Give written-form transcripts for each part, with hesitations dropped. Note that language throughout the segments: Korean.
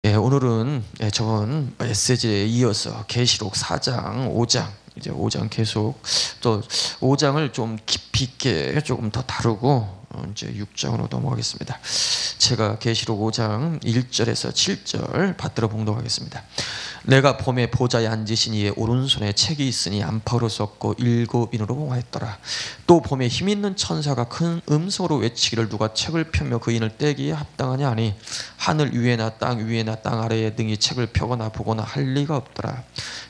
오늘은 저번 메시지에 이어서 계시록 4장, 5장, 이제 5장 계속 또 5장을 좀 깊이 있게 조금 더 다루고 이제 6장으로 넘어가겠습니다. 제가 계시록 5장 1절에서 7절 받들어 봉독하겠습니다. 내가 봄에 보좌에 앉으신 이의 오른손에 책이 있으니 안파로 썼고 7인으로 봉하였더라. 또 봄에 힘있는 천사가 큰 음성으로 외치기를 누가 책을 펴며 그 인을 떼기에 합당하냐 하니 하늘 위에나 땅 위에나 땅 아래에 등이 책을 펴거나 보거나 할 리가 없더라.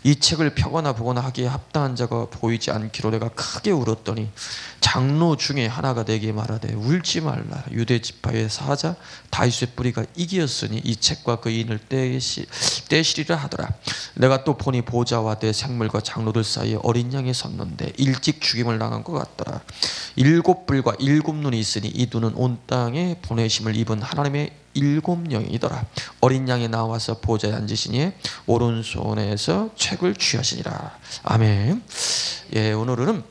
이 책을 펴거나 보거나 하기에 합당한 자가 보이지 않기로 내가 크게 울었더니 장로 중에 하나가 내게 말하되 울지 말라. 유대 지파의 사자 다윗의 뿌리가 이기었으니 이 책과 그 인을 떼시리라 하더라. 내가 또 보니 보좌와 내 생물과 장로들 사이에 어린 양이 섰는데 일찍 죽임을 당한 것 같더라. 7뿔과 7눈이 있으니 이 눈은 온 땅에 보내심을 입은 하나님의 7영이더라. 어린 양이 나와서 보좌에 앉으시니 오른손에서 책을 취하시니라. 아멘. 오늘은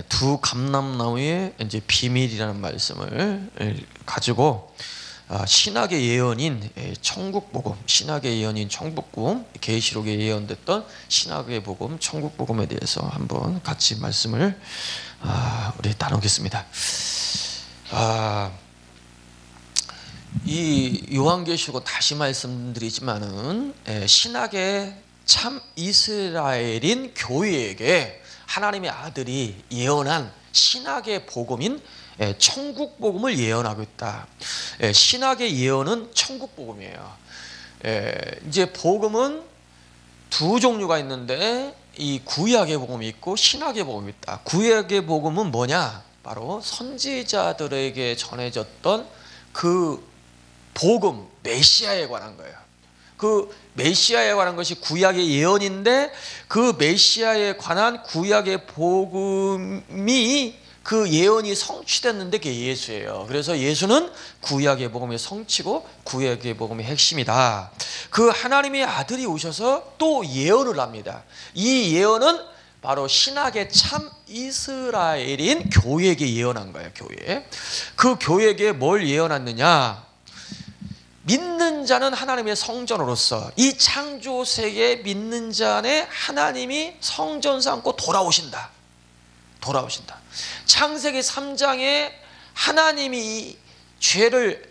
두 감람나무의 이제 비밀이라는 말씀을 가지고 신학의 예언인 천국복음, 신학의 예언인 천국복음, 계시록에 예언됐던 신학의 복음, 천국복음에 대해서 한번 같이 말씀을 우리 나누겠습니다. 이 요한계시록은 다시 말씀드리지만은 신학의 참 이스라엘인 교회에게 하나님의 아들이 예언한 신학의 복음인 천국 복음을 예언하고 있다. 신학의 예언은 천국 복음이에요. 이제 복음은 두 종류가 있는데 이 구약의 복음이 있고 신학의 복음이 있다. 구약의 복음은 뭐냐? 바로 선지자들에게 전해졌던 그 복음, 메시아에 관한 거예요. 그 메시아에 관한 것이 구약의 예언인데 그 메시아에 관한 구약의 복음이 그 예언이 성취됐는데 그게 예수예요. 그래서 예수는 구약의 복음의 성취고 구약의 복음의 핵심이다. 그 하나님의 아들이 오셔서 또 예언을 합니다. 이 예언은 바로 신학의 참 이스라엘인 교회에게 예언한 거예요. 교회. 그 교회에게 뭘 예언했느냐? 믿는 자는 하나님의 성전으로서 이 창조 세계에 믿는 자 안에 하나님이 성전 삼고 돌아오신다. 창세기 3장에 하나님이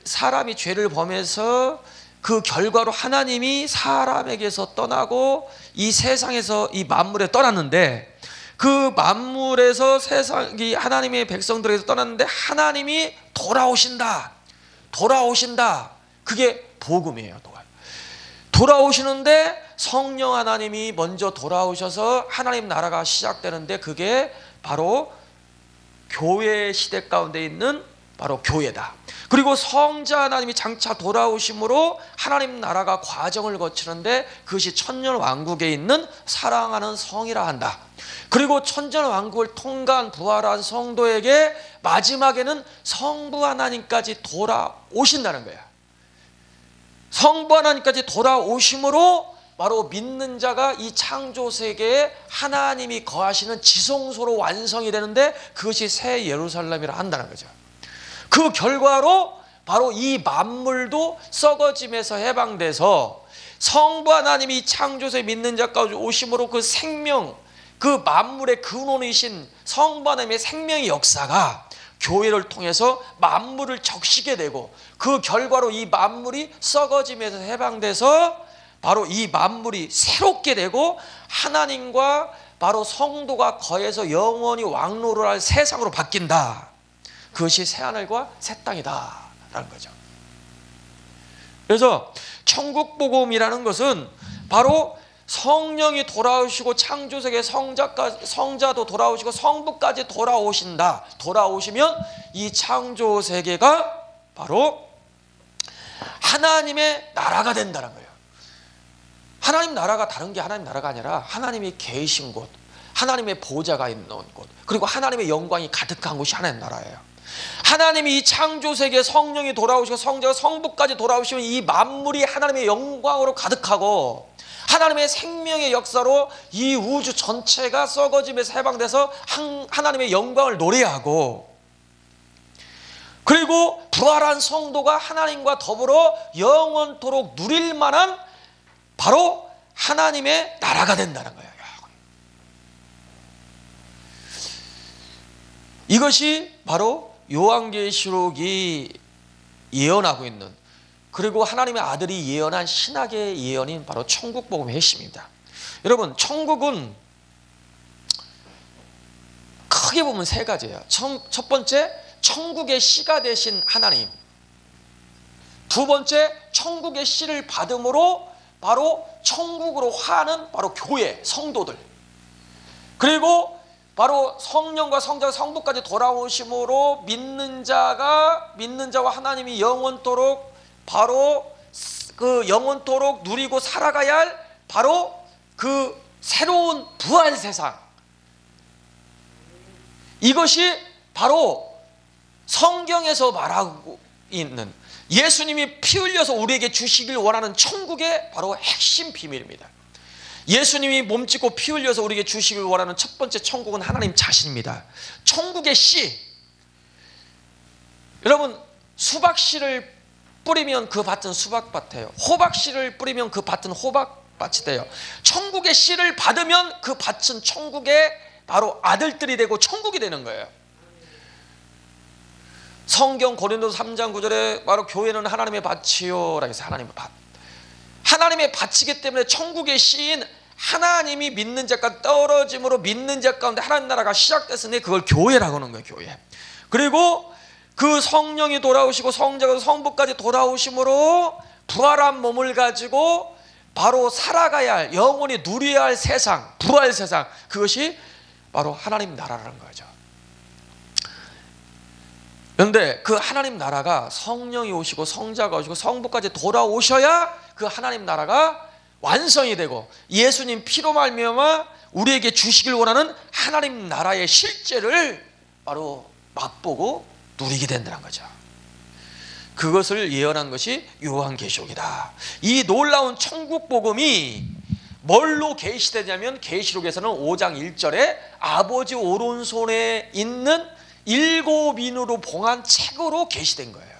사람이 죄를 범해서 그 결과로 하나님이 사람에게서 떠나고 이 세상에서 이 만물에 떠났는데 그 만물에서 세상이 하나님의 백성들에게서 떠났는데 하나님이 돌아오신다. 그게 복음이에요. 돌아오시는데 성령 하나님이 먼저 돌아오셔서 하나님 나라가 시작되는데 그게 바로 교회 시대 가운데 있는 바로 교회다. 그리고 성자 하나님이 장차 돌아오심으로 하나님 나라가 과정을 거치는데 그것이 천년왕국에 있는 사랑하는 성이라 한다. 그리고 천년왕국을 통과한 부활한 성도에게 마지막에는 성부 하나님까지 돌아오신다는 거야. 성부 하나님까지 돌아오심으로 바로 믿는 자가 이 창조 세계에 하나님이 거하시는 지성소로 완성이 되는데 그것이 새 예루살렘이라 한다는 거죠. 그 결과로 바로 이 만물도 썩어짐에서 해방돼서 성부 하나님이 창조세에 믿는 자까지 오심으로 그 생명, 그 만물의 근원이신 성부 하나님의 생명의 역사가 교회를 통해서 만물을 적시게 되고 그 결과로 이 만물이 썩어짐에서 해방돼서 바로 이 만물이 새롭게 되고 하나님과 바로 성도가 거해서 영원히 왕노를 할 세상으로 바뀐다. 그것이 새하늘과 새 땅이다 라는 거죠. 그래서 천국복음이라는 것은 바로 성령이 돌아오시고 창조세계 성자도 돌아오시고 성부까지 돌아오시면 이 창조세계가 바로 하나님의 나라가 된다는 거예요. 하나님 나라가 다른 게 하나님 나라가 아니라 하나님이 계신 곳, 하나님의 보좌가 있는 곳, 그리고 하나님의 영광이 가득한 곳이 하나님 나라예요. 하나님이 이 창조세계에 성령이 돌아오시고 성자가 성부까지 돌아오시면 이 만물이 하나님의 영광으로 가득하고 하나님의 생명의 역사로 이 우주 전체가 썩어짐에서 해방돼서 하나님의 영광을 노래하고 그리고 부활한 성도가 하나님과 더불어 영원토록 누릴 만한 바로 하나님의 나라가 된다는 거예요. 이것이 바로 요한계시록이 예언하고 있는, 그리고 하나님의 아들이 예언한 신학의 예언인 바로 천국복음의 핵심입니다. 여러분, 천국은 크게 보면 세 가지예요. 첫 번째, 천국의 씨가 되신 하나님. 두 번째, 천국의 씨를 받음으로 바로 천국으로 화하는 바로 교회, 성도들. 그리고 바로 성령과 성자가 성부까지 돌아오심으로 믿는 자와 하나님이 영원토록 바로 그 영원토록 누리고 살아가야 할 바로 그 새로운 부활 세상. 이것이 바로 성경에서 말하고 있는, 예수님이 피 흘려서 우리에게 주시길 원하는 천국의 바로 핵심 비밀입니다. 예수님이 몸짓고 피 흘려서 우리에게 주시길 원하는 첫 번째 천국은 하나님 자신입니다. 천국의 씨. 여러분, 수박씨를 뿌리면 그 밭은 수박밭이에요. 호박씨를 뿌리면 그 밭은 호박밭이 돼요. 천국의 씨를 받으면 그 밭은 천국의 바로 아들들이 되고 천국이 되는 거예요. 성경 고린도서 3장 9절에 바로 교회는 하나님의 밭이요 라고 해서 하나님의 밭. 하나님의 밭이기 때문에 천국의 씨인 하나님이 믿는 자 가운데 떨어짐으로 믿는 자 가운데 하나님 나라가 시작됐으니 그걸 교회라고 하는 거예요. 교회. 그리고 그 성령이 돌아오시고 성자가 성부까지 돌아오심으로 부활한 몸을 가지고 바로 살아가야 할, 영원히 누려야 할 세상, 부활 세상, 그것이 바로 하나님 나라라는 거죠. 그런데 그 하나님 나라가 성령이 오시고 성자가 오시고 성부까지 돌아오셔야 그 하나님 나라가 완성이 되고 예수님 피로 말미암아 우리에게 주시길 원하는 하나님 나라의 실제를 바로 맛보고 누리게 된다는 거죠. 그것을 예언한 것이 요한계시록이다. 이 놀라운 천국 복음이 뭘로 계시되냐면 계시록에서는 5장 1절에 아버지 오른손에 있는 7인으로 봉한 책으로 계시된 거예요.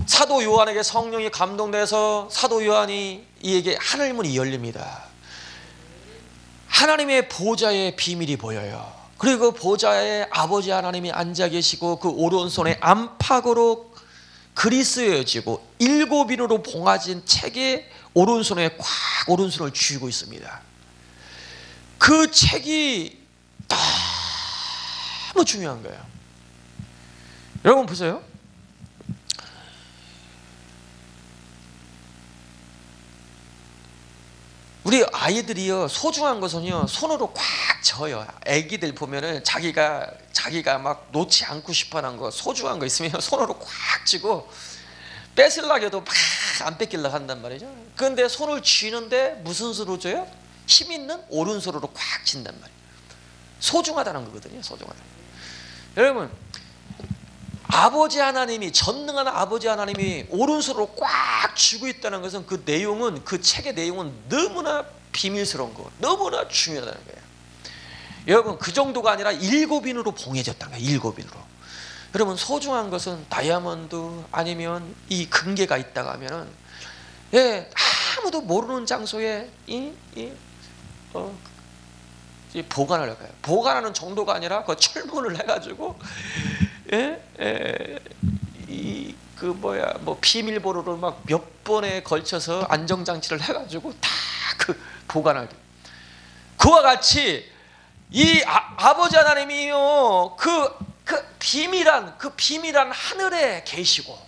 사도 요한에게 성령이 감동돼서 사도 요한이 이에게 하늘문이 열립니다. 하나님의 보좌의 비밀이 보여요. 그리고 그 보좌에 아버지 하나님이 앉아 계시고 그 오른손에 안팎으로 글이 쓰여지고 7인으로 봉하진 책에 오른손에 꽉 오른손을 쥐고 있습니다. 그 책이 너무 중요한 거예요. 여러분 보세요. 우리 아이들이요, 소중한 것은요 손으로 꽉 져요. 애기들 보면은 자기가 막 놓지 않고 싶어하는 거, 소중한 거 있으면 손으로 꽉 쥐고 뺏으려고 해도 막 안 뺏기려고 한단 말이죠. 그런데 손을 쥐는데 무슨 수로 져요? 힘 있는 오른손으로 꽉 쥔단 말이에요. 소중하다는 거거든요. 소중하다. 여러분, 아버지 하나님이, 전능한 아버지 하나님이 오른손으로 꽉 쥐고 있다는 것은 그 내용은, 그 책의 내용은 너무나 비밀스러운 거, 너무나 중요하다는 거예요. 여러분, 그 정도가 아니라 7인으로 봉해졌다는 거예요. 7인으로. 여러분, 소중한 것은 다이아몬드 아니면 이 금괴가 있다가 하면은, 예, 아무도 모르는 장소에 보관을 해요. 보관하는 정도가 아니라 그 철문을 해가지고, 비밀번호를 막 몇 번에 걸쳐서 안정장치를 해가지고 다 그 보관하게. 그와 같이 이 아버지 하나님이요, 그 비밀한 하늘에 계시고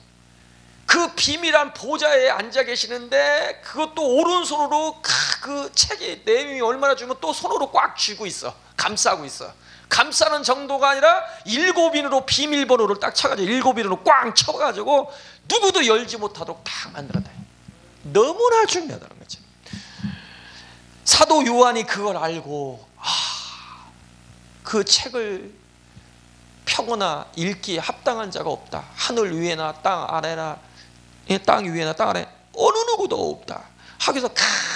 그 비밀한 보좌에 앉아 계시는데 그것도 오른손으로 그 책의 내용이 얼마나 주면 또 손으로 꽉 쥐고 있어. 감싸고 있어. 감싸는 정도가 아니라 7인으로 비밀번호를 딱 쳐가지고 7인으로 꽝 쳐가지고 누구도 열지 못하도록 딱 만들었다. 너무나 중요하다는 거죠. 사도 요한이 그걸 알고 그 책을 펴거나 읽기에 합당한 자가 없다. 하늘 위에나 땅 아래나, 땅 위에나 땅 아래 어느 누구도 없다 하기서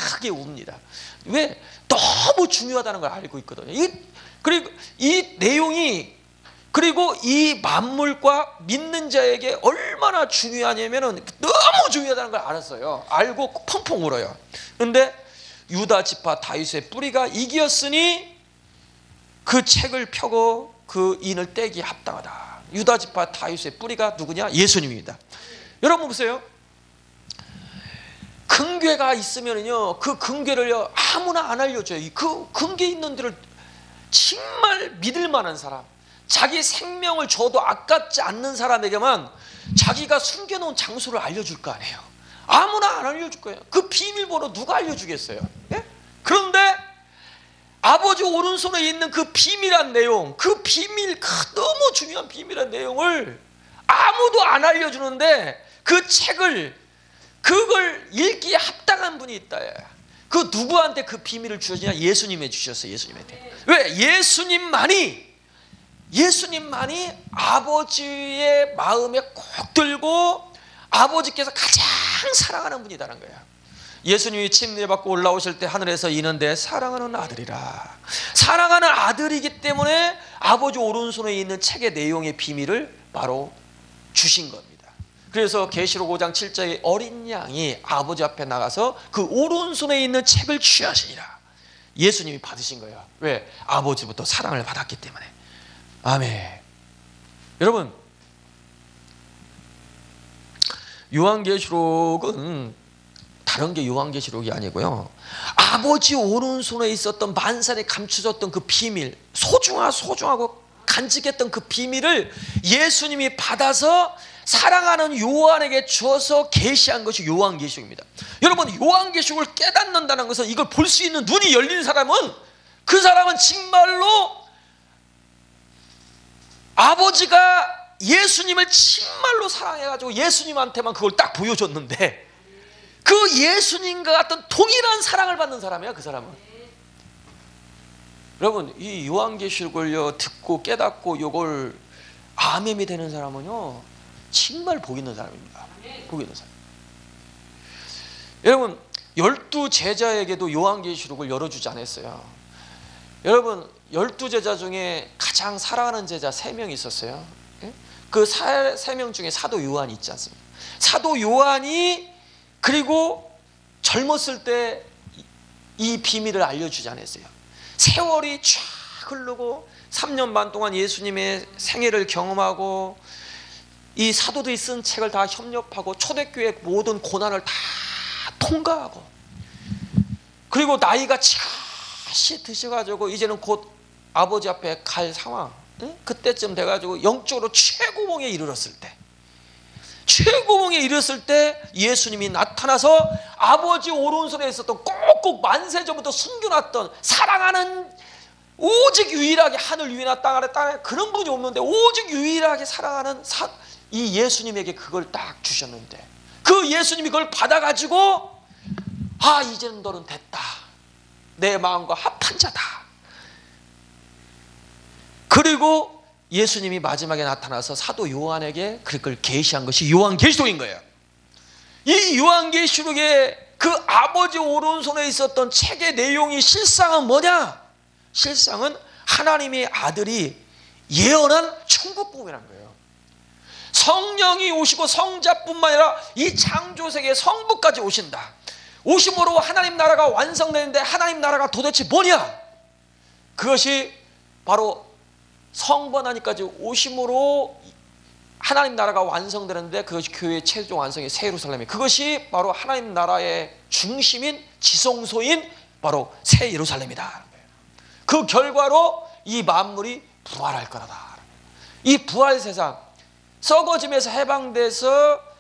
크게 웁니다. 왜? 너무 중요하다는 걸 알고 있거든요. 그리고 이 내용이 그리고 이 만물과 믿는 자에게 얼마나 중요하냐면은 너무 중요하다는 걸 알았어요. 알고 펑펑 울어요. 그런데 유다 지파 다윗의 뿌리가 이기었으니 그 책을 펴고 그 인을 떼기에 합당하다. 유다 지파 다윗의 뿌리가 누구냐? 예수님입니다. 여러분 보세요. 근궤가 있으면요, 그 근궤를요 아무나 안 알려줘요. 그 근궤 있는 데를 정말 믿을 만한 사람, 자기 생명을 줘도 아깝지 않는 사람에게만 자기가 숨겨놓은 장소를 알려줄 거 아니에요. 아무나 안 알려줄 거예요. 그 비밀번호 누가 알려주겠어요? 예? 그런데 아버지 오른손에 있는 그 비밀한 내용, 그 비밀, 너무 중요한 비밀한 내용을 아무도 안 알려주는데 그 책을, 그걸 읽기에 합당한 분이 있다. 그 누구한테 그 비밀을 주셨냐? 예수님에 주셨어요. 예수님한테. 왜? 예수님만이 아버지의 마음에 꼭 들고 아버지께서 가장 사랑하는 분이다라는 거예요. 예수님이 침례 받고 올라오실 때 하늘에서 이는데 사랑하는 아들이라. 사랑하는 아들이기 때문에 아버지 오른손에 있는 책의 내용의 비밀을 바로 주신 겁니다. 그래서 계시록 5장 7절에 어린 양이 아버지 앞에 나가서 그 오른손에 있는 책을 취하시니라. 예수님이 받으신 거예요. 왜? 아버지부터 사랑을 받았기 때문에. 아멘. 여러분, 요한계시록은 다른 게 요한계시록이 아니고요, 아버지 오른손에 있었던 만산에 감춰졌던 그 비밀, 소중하고 간직했던 그 비밀을 예수님이 받아서 사랑하는 요한에게 주어서 계시한 것이 요한계시록입니다. 여러분, 요한계시록을 깨닫는다는 것은 이걸 볼 수 있는 눈이 열린 사람은, 그 사람은 정말로 아버지가 예수님을 정말로 사랑해가지고 예수님한테만 그걸 딱 보여줬는데 그 예수님과 같은 동일한 사랑을 받는 사람이야, 그 사람은. 여러분, 이 요한계시록을 듣고 깨닫고 이걸 아멘이 되는 사람은요 정말 복 있는 사람입니다. 복 있는 사람. 여러분, 12제자에게도 요한계시록을 열어주지 않았어요. 여러분, 12제자 중에 가장 사랑하는 제자 3명이 있었어요. 그 3명 중에 사도 요한이 있지 않습니까? 사도 요한이 그리고 젊었을 때 이 비밀을 알려주지 않았어요. 세월이 쫙 흐르고 3년 반 동안 예수님의 생애를 경험하고 이 사도들이 쓴 책을 다 협력하고 초대교회 모든 고난을 다 통과하고, 그리고 나이가 찌시 드셔가지고 이제는 곧 아버지 앞에 갈 상황, 그때쯤 돼가지고 영적으로 최고봉에 이르렀을 때, 최고봉에 이르렀을 때 예수님이 나타나서 아버지 오른손에 있었던 꼭꼭 만세전부터 숨겨놨던 사랑하는, 오직 유일하게 하늘 위나 땅 아래 그런 분이 없는데 오직 유일하게 사랑하는 이 예수님에게 그걸 딱 주셨는데, 그 예수님이 그걸 받아가지고 아, 이제는 너는 됐다, 내 마음과 합한 자다. 그리고 예수님이 마지막에 나타나서 사도 요한에게 그걸 계시한 것이 요한계시록인 거예요. 이 요한계시록에 그 아버지 오른손에 있었던 책의 내용이 실상은 뭐냐? 실상은 하나님의 아들이 예언한 천국복음이라는 거예요. 성령이 오시고 성자뿐만 아니라 이 창조세계 성부까지 오신다. 오심으로 하나님 나라가 완성되는데 하나님 나라가 도대체 뭐냐? 그것이 바로 성번 하나님까지 오심으로 하나님 나라가 완성되는데 그것이 교회의 최종 완성의 새 예루살렘이, 그것이 바로 하나님 나라의 중심인 지성소인 바로 새 예루살렘이다. 그 결과로 이 만물이 부활할 거다. 이 부활 세상, 썩어짐에서 해방돼서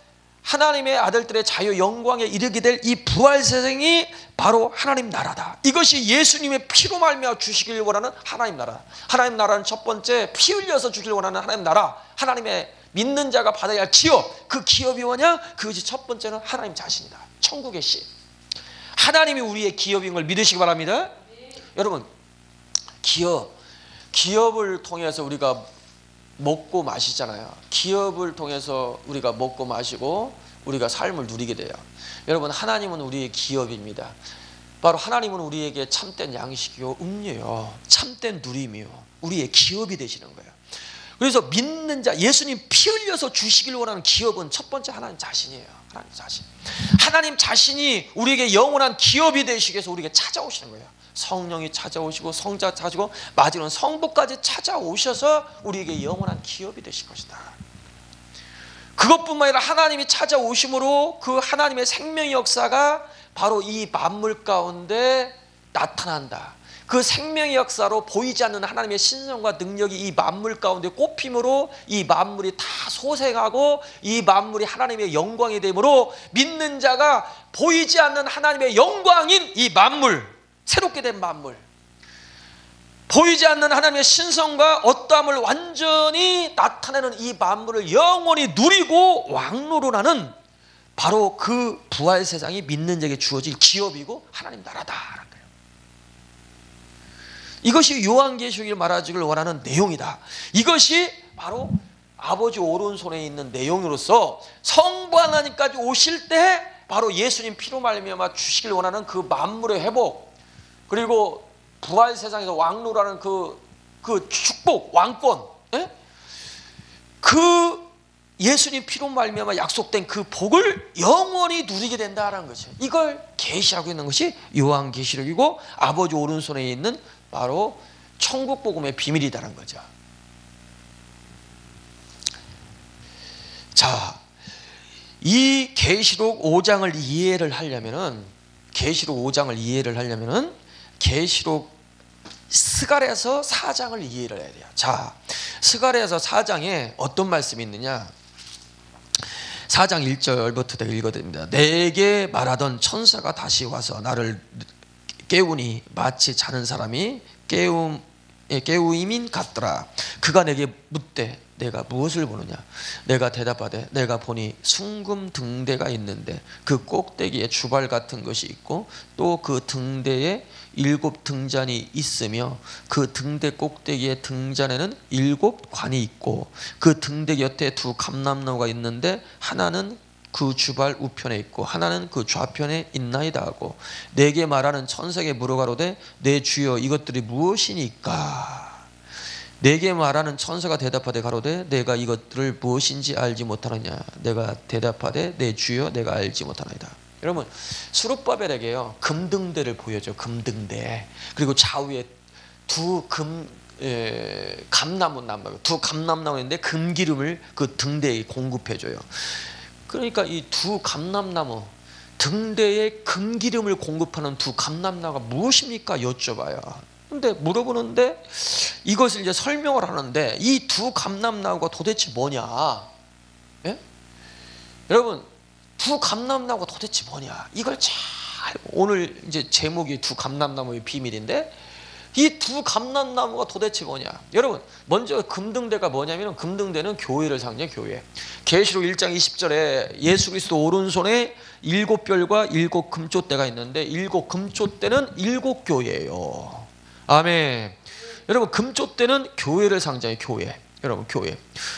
하나님의 아들들의 자유 영광에 이르게 될 이 부활 세상이 바로 하나님 나라다. 이것이 예수님의 피로 말미암아 주시길 원하는 하나님 나라. 하나님 나라는 첫 번째 피 흘려서 주길 원하는 하나님 나라, 하나님의 믿는 자가 받아야 할 기업. 그 기업이 뭐냐? 그것이 첫 번째는 하나님 자신이다. 천국의 씨, 하나님이 우리의 기업인 걸 믿으시기 바랍니다. 여러분, 기업을 통해서 우리가 먹고 마시잖아요. 기업을 통해서 우리가 먹고 마시고 우리가 삶을 누리게 돼요. 여러분, 하나님은 우리의 기업입니다. 바로 하나님은 우리에게 참된 양식이요 음료요 참된 누림이요 우리의 기업이 되시는 거예요. 그래서 믿는 자, 예수님 피 흘려서 주시길 원하는 기업은 첫 번째 하나님 자신이에요. 하나님 자신. 하나님 자신이 우리에게 영원한 기업이 되시기 위해서 우리에게 찾아오시는 거예요. 성령이 찾아오시고 성자 찾아오고 마지막은 성부까지 찾아오셔서 우리에게 영원한 기업이 되실 것이다. 그것뿐만 아니라 하나님이 찾아오심으로 그 하나님의 생명의 역사가 바로 이 만물 가운데 나타난다. 그 생명의 역사로 보이지 않는 하나님의 신성과 능력이 이 만물 가운데 꼽힘으로 이 만물이 다 소생하고 이 만물이 하나님의 영광이 되므로 믿는 자가 보이지 않는 하나님의 영광인 이 만물, 새롭게 된 만물, 보이지 않는 하나님의 신성과 어떠함을 완전히 나타내는 이 만물을 영원히 누리고 왕노릇하는 바로 그 부활 세상이 믿는 자에게 주어질 기업이고 하나님 나라다. 이것이 요한계시록이 말하기를 원하는 내용이다. 이것이 바로 아버지 오른손에 있는 내용으로서 성부 하나님까지 오실 때 바로 예수님 피로 말미암아 주시길 원하는 그 만물의 회복, 그리고 부활 세상에서 왕노라는 그 축복, 왕권, 그 예수님 피로 말미암아 약속된 그 복을 영원히 누리게 된다는 거죠. 이걸 계시하고 있는 것이 요한계시록이고 아버지 오른손에 있는 바로 천국 복음의 비밀이다라는 거죠. 자, 이 계시록 5장을 이해를 하려면은 계시록 스가랴서 4장을 이해를 해야 돼요. 자, 스가랴서 4장에 어떤 말씀이 있느냐? 4장 1절부터 내가 읽어드립니다. 내게 말하던 천사가 다시 와서 나를 깨우니 마치 자는 사람이 깨우임인 같더라. 그가 내게 묻되 내가 무엇을 보느냐? 내가 대답하되 내가 보니 숭금 등대가 있는데 그 꼭대기에 주발 같은 것이 있고 또 그 등대에 7 등잔이 있으며 그 등대 꼭대기의 등잔에는 7 관이 있고 그 등대 곁에 2 감람나무가 있는데 하나는 그 주발 우편에 있고 하나는 그 좌편에 있나이다 하고 내게 말하는 천사에게 물어가로되 내 주여 이것들이 무엇이니까? 내게 말하는 천사가 대답하되 가로되 내가 이것들을 무엇인지 알지 못하느냐? 내가 대답하되 내 주여 내가 알지 못하나이다. 여러분, 스룹바벨에게요 금등대를 보여줘. 금등대. 그리고 좌우에 2 감람나무인데 금기름을 그 등대에 공급해줘요. 그러니까 이 2 감람나무, 등대에 금기름을 공급하는 2 감람나무가 무엇입니까? 여쭤봐요. 근데 물어보는데 이것을 이제 설명을 하는데 이 2 감람나무가 도대체 뭐냐? 예? 여러분, 2 감람나무가 도대체 뭐냐? 이걸 잘, 오늘 이제 제목이 2 감람나무의 비밀인데 이 2 감람나무가 도대체 뭐냐? 여러분, 먼저 금등대가 뭐냐면 금등대는 교회를 상징해. 교회. 계시록 1장 20절에 예수 그리스도 오른손에 7별과 7 금촛대가 있는데 7 금촛대는 7 교회예요. 아멘. 여러분, 금촛대는 교회를 상징해. 교회. 여러분, 교회.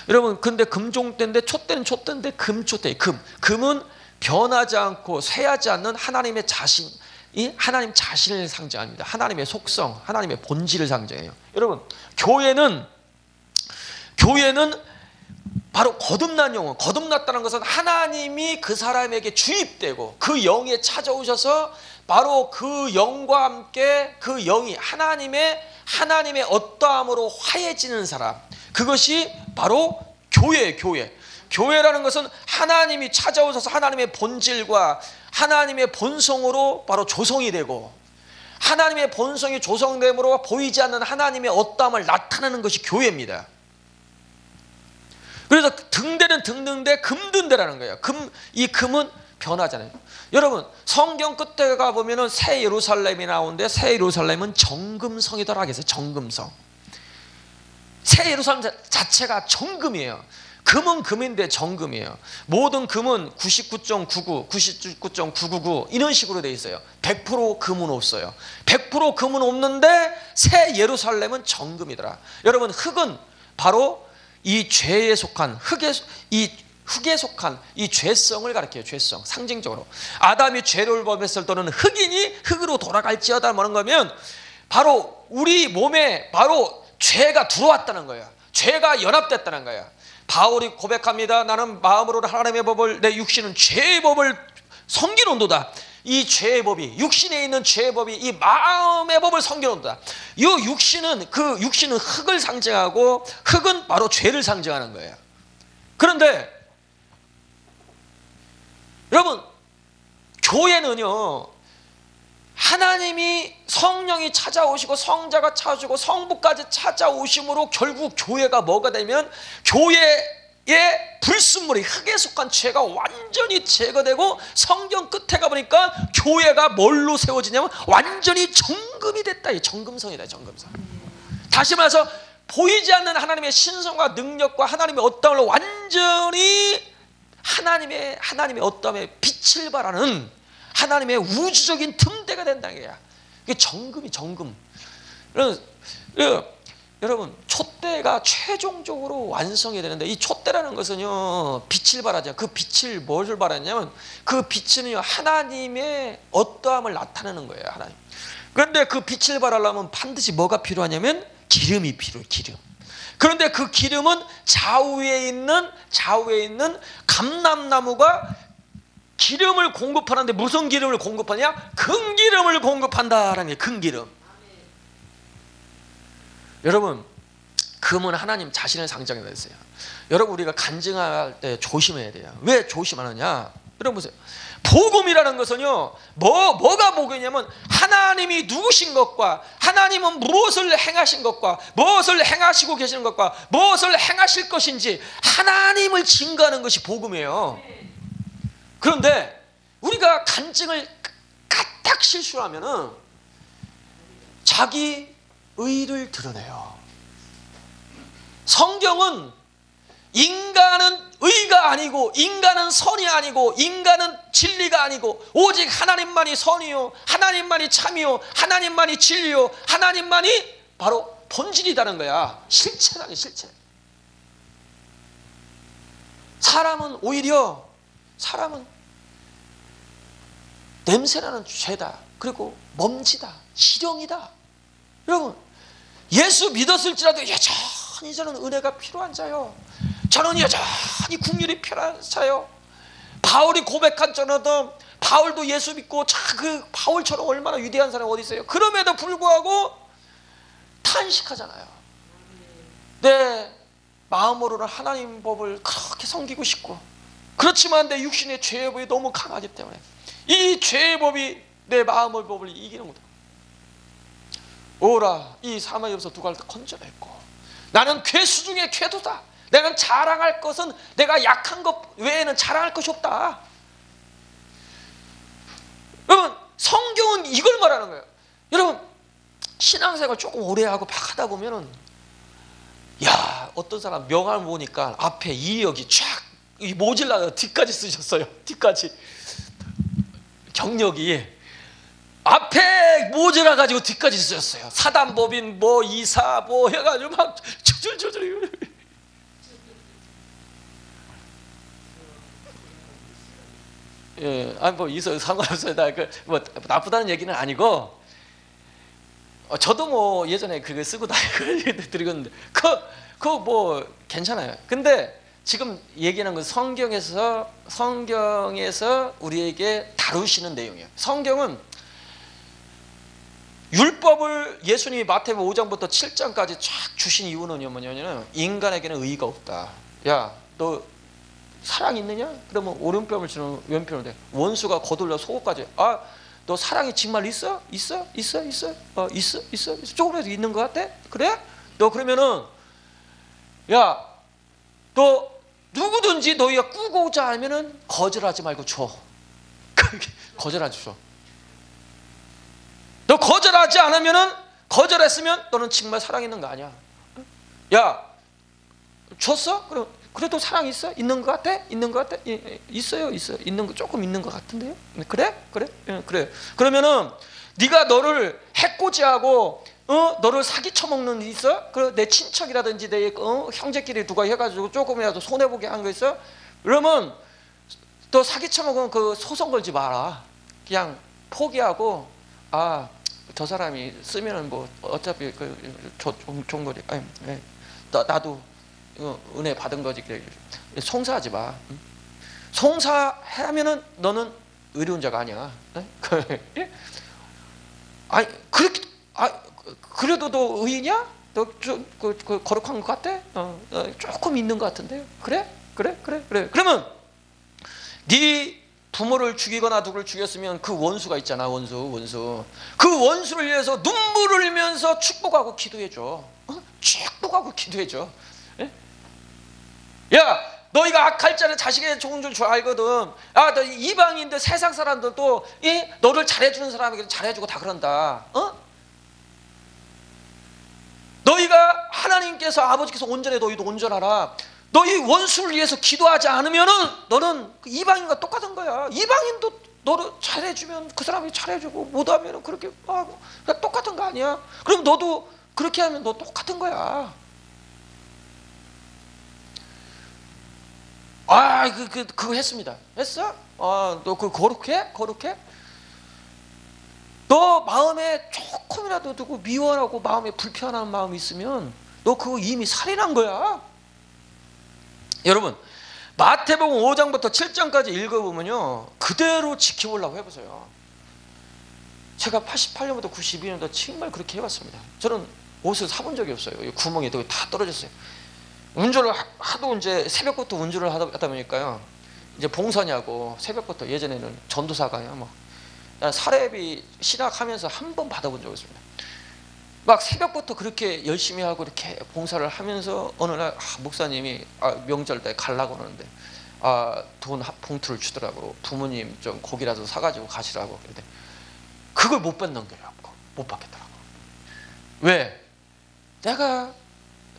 여러분, 근데 금종대인데 촛대는 촛대인데 금촛대. 금은 변하지 않고 쇠하지 않는 하나님의 자신, 이 하나님 자신을 상징합니다. 하나님의 속성, 하나님의 본질을 상징해요. 여러분, 교회는 바로 거듭난 영혼. 거듭났다는 것은 하나님이 그 사람에게 주입되고 그 영에 찾아오셔서 바로 그 영과 함께 그 영이 하나님의 어떠함으로 화해지는 사람. 그것이 바로 교회예요. 교회라는 것은 하나님이 찾아오셔서 하나님의 본질과 하나님의 본성으로 바로 조성이 되고 하나님의 본성이 조성됨으로 보이지 않는 하나님의 어떠함을 나타내는 것이 교회입니다. 그래서 등대는 등등대, 금등대라는 거예요. 이 금은 변하잖아요. 여러분, 성경 끝에 가보면 새 예루살렘이 나오는데 새 예루살렘은 정금성이더라 하겠어요. 정금성. 새 예루살렘 자체가 정금이에요. 금은 금인데 정금이에요. 모든 금은 99.99, 99.999 이런 식으로 돼 있어요. 100% 금은 없어요. 100% 금은 없는데 새 예루살렘은 정금이더라. 여러분, 흑은 바로 이 죄에 속한 흑에 속한 이 죄성을 가리켜요. 죄성. 상징적으로 아담이 죄를 범했을 때는 흑인이 흑으로 돌아갈지어다 하는 거면 바로 우리 몸에 바로 죄가 들어왔다는 거예요. 죄가 연합됐다는 거야. 바울이 고백합니다. 나는 마음으로 하나님의 법을, 내 육신은 죄의 법을 섬기는도다. 이 죄의 법이, 육신에 있는 죄의 법이 이 마음의 법을 섬기는도다. 이 육신은, 그 육신은 흙을 상징하고, 흙은 바로 죄를 상징하는 거예요. 그런데 여러분, 교회는요, 하나님이, 성령이 찾아오시고 성자가 찾아오시고 성부까지 찾아오심으로 결국 교회가 뭐가 되면, 교회의 불순물이, 흙에 속한 죄가 완전히 제거되고, 성경 끝에 가보니까 교회가 뭘로 세워지냐면 완전히 정금이 됐다. 이 정금성이다. 정금성. 다시 말해서 보이지 않는 하나님의 신성과 능력과 하나님의 어떠함을 완전히 하나님의 어떠함에 빛을 발하는 하나님의 우주적인 등대가 된다는 거야. 이게 정금이, 정금. 여러분, 촛대가 최종적으로 완성이 되는데, 이 촛대라는 것은요, 빛을 발하죠. 그 빛을 뭘 발하냐면, 그 빛은요, 하나님의 어떠함을 나타내는 거예요. 하나님. 그런데 그 빛을 발하려면 반드시 뭐가 필요하냐면 기름이 필요해요. 기름. 그런데 그 기름은 좌우에 있는 감람나무가 기름을 공급하는데, 무슨 기름을 공급하냐? 금기름을 공급한다라는 게 금기름. 여러분, 금은 하나님 자신을 상징하고 있어요. 여러분, 우리가 간증할 때 조심해야 돼요. 왜 조심하느냐? 여러분 보세요. 복음이라는 것은요, 뭐가 복음이냐면 하나님이 누구신 것과, 하나님은 무엇을 행하신 것과, 무엇을 행하시고 계시는 것과, 무엇을 행하실 것인지 하나님을 증거하는 것이 복음이에요. 그런데 우리가 간증을 까딱 실수하면은 자기 의를 드러내요. 성경은 인간은 의가 아니고, 인간은 선이 아니고, 인간은 진리가 아니고, 오직 하나님만이 선이요, 하나님만이 참이요, 하나님만이 진리요, 하나님만이 바로 본질이라는 거야. 실체라는 게 실체. 사람은 오히려, 사람은 냄새나는 죄다. 그리고 먼지다. 지령이다. 여러분, 예수 믿었을지라도 여전히 저는 은혜가 필요한 자요, 저는 여전히 긍휼이 필요한 자요. 바울이 고백한 저는, 바울도 예수 믿고 그 바울처럼 얼마나 위대한 사람이 어디 있어요. 그럼에도 불구하고 탄식하잖아요. 내 마음으로는 하나님 법을 그렇게 섬기고 싶고, 그렇지만 내 육신의 죄의 법이 너무 강하기 때문에 이 죄의 법이 내 마음의 법을 이기는 거다. 오라, 이 사마리아에서 누가 건져냈고, 나는 괴수 중에 괴도다. 내가 자랑할 것은, 내가 약한 것 외에는 자랑할 것이 없다. 여러분, 성경은 이걸 말하는 거예요. 여러분, 신앙생활 조금 오래 하고 막 하다 보면은, 야, 어떤 사람 명함을 보니까 앞에 이력이 쫙 모질라서 뒤까지 쓰셨어요. 뒤까지 경력이 앞에 모자라 가지고 뒤까지 쓰셨어요. 사단법인 뭐 이사 뭐 해가지고 막 조절조절. 예, 아니 뭐 있어요. 상관없어요. 뭐 나쁘다는 얘기는 아니고, 저도 뭐 예전에 그거 쓰고 드리는데 그 뭐 괜찮아요. 근데 지금 얘기하는 건 성경에서 우리에게 다루시는 내용이에요. 성경은 율법을 예수님이 마태복음 5장부터 7장까지 쫙 주신 이유는 뭐냐면, 인간에게는 의의가 없다. 야, 너 사랑 있느냐? 그러면 오른뺨을 주는 왼편을 대. 원수가 거둘러 속옷까지. 아, 너 사랑이 정말 있어? 있어? 조금이라도 있는 것 같아? 그래? 너 그러면은, 야, 너 누구든지 너희가 꾸고자 하면은 거절하지 말고 줘. 거절하지 줘. 너 거절하지 않으면은, 거절했으면 너는 정말 사랑 있는 거 아니야. 야, 줬어? 그래도 사랑 있어? 있는 것 같아? 있는 것 같아? 있어요. 있는 거 조금 있는 것 같은데요. 그래? 그래. 그러면은 네가 너를 해코지하고 너를 사기 쳐먹는 일 있어? 내 친척이라든지 내 형제끼리 누가 해가지고 조금이라도 손해 보게 한 거 있어? 그러면 너 사기 쳐먹으면 그 소송 걸지 마라. 그냥 포기하고, 아, 저 사람이 쓰면은 뭐 어차피 좋은 거리. 아니, 네. 나도 은혜 받은 거지. 그래. 송사하지 마. 송사하면은 너는 의로운 자가 아니야. 아니 그렇게 그래도 너 의인이야? 너 좀 거룩한 것 같아? 조금 있는 것 같은데. 그래? 그러면 네 부모를 죽이거나 누구를 죽였으면 그 원수가 있잖아. 원수. 그 원수를 위해서 눈물을 흘리면서 축복하고 기도해줘. 축복하고 기도해줘. 야, 너희가 악할 자는 자식의 좋은 줄 알거든. 너 이방인들 세상 사람들도 너를 잘해주는 사람에게 잘해주고 다 그런다. 너희가 하나님께서 아버지께서 온전해, 너희도 온전하라. 너희 원수를 위해서 기도하지 않으면은 너는 이방인과 똑같은 거야. 이방인도 너를 잘해주면 그 사람이 잘해주고 못하면 그렇게 하고 똑같은 거 아니야? 그럼 너도 그렇게 하면 너 똑같은 거야. 그거 했습니다. 했어? 너 그거 거룩해? 너 마음에 조금이라도 두고 미워하고 마음에 불편한 마음이 있으면 너 그거 이미 살인한 거야. 여러분, 마태복음 5장부터 7장까지 읽어보면요, 그대로 지켜보려고 해보세요. 제가 88년부터 92년도 정말 그렇게 해봤습니다. 저는 옷을 사본 적이 없어요. 구멍이 다 떨어졌어요. 운전을 하도 이제 새벽부터 운전을 하다 보니까요, 이제 봉선이하고 새벽부터, 예전에는 전도사가요, 사례비 신학하면서 한 번 받아본 적이 없습니다. 막 새벽부터 그렇게 열심히 하고 이렇게 봉사를 하면서 어느 날 목사님이 명절 때 가려고 하는데 돈 봉투를 주더라고. 부모님 좀 고기라도 사가지고 가시라고. 그런데 그걸 못 받는 거예요. 못 받겠더라고. 왜? 내가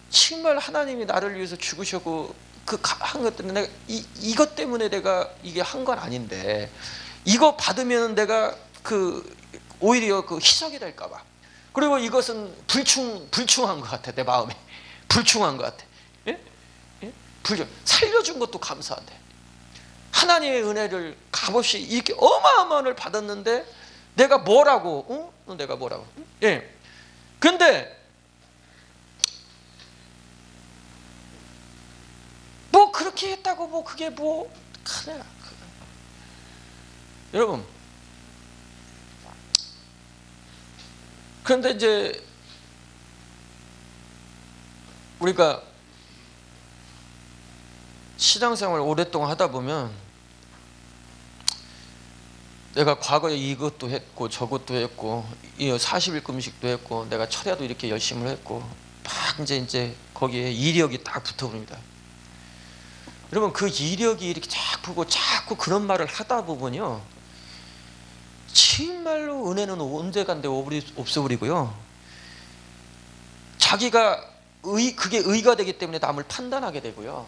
정말 하나님이 나를 위해서 죽으셨고 그 한 것 때문에 내가 이것 때문에 내가 이게 한 건 아닌데, 이거 받으면 내가 오히려 희석이 될까 봐. 그리고 이것은 불충한 것 같아. 내 마음에 불충한 것 같아. 살려준 것도 감사한데, 하나님의 은혜를 값없이 이렇게 어마어마한 을 받았는데 내가 뭐라고? 내가 뭐라고? 근데 뭐 그렇게 했다고 뭐 그게 뭐 그래. 여러분, 그런데 이제 우리가 신앙생활을 오랫동안 하다 보면 내가 과거에 이것도 했고 저것도 했고 40일 금식도 했고 내가 철야도 이렇게 열심히 했고 막 이제 거기에 이력이 딱 붙어버립니다. 여러분, 그 이력이 이렇게 자꾸 그런 말을 하다 보면요, 정말로 은혜는 언제간데 없어버리고요, 자기가 그게 의가 되기 때문에 남을 판단하게 되고요,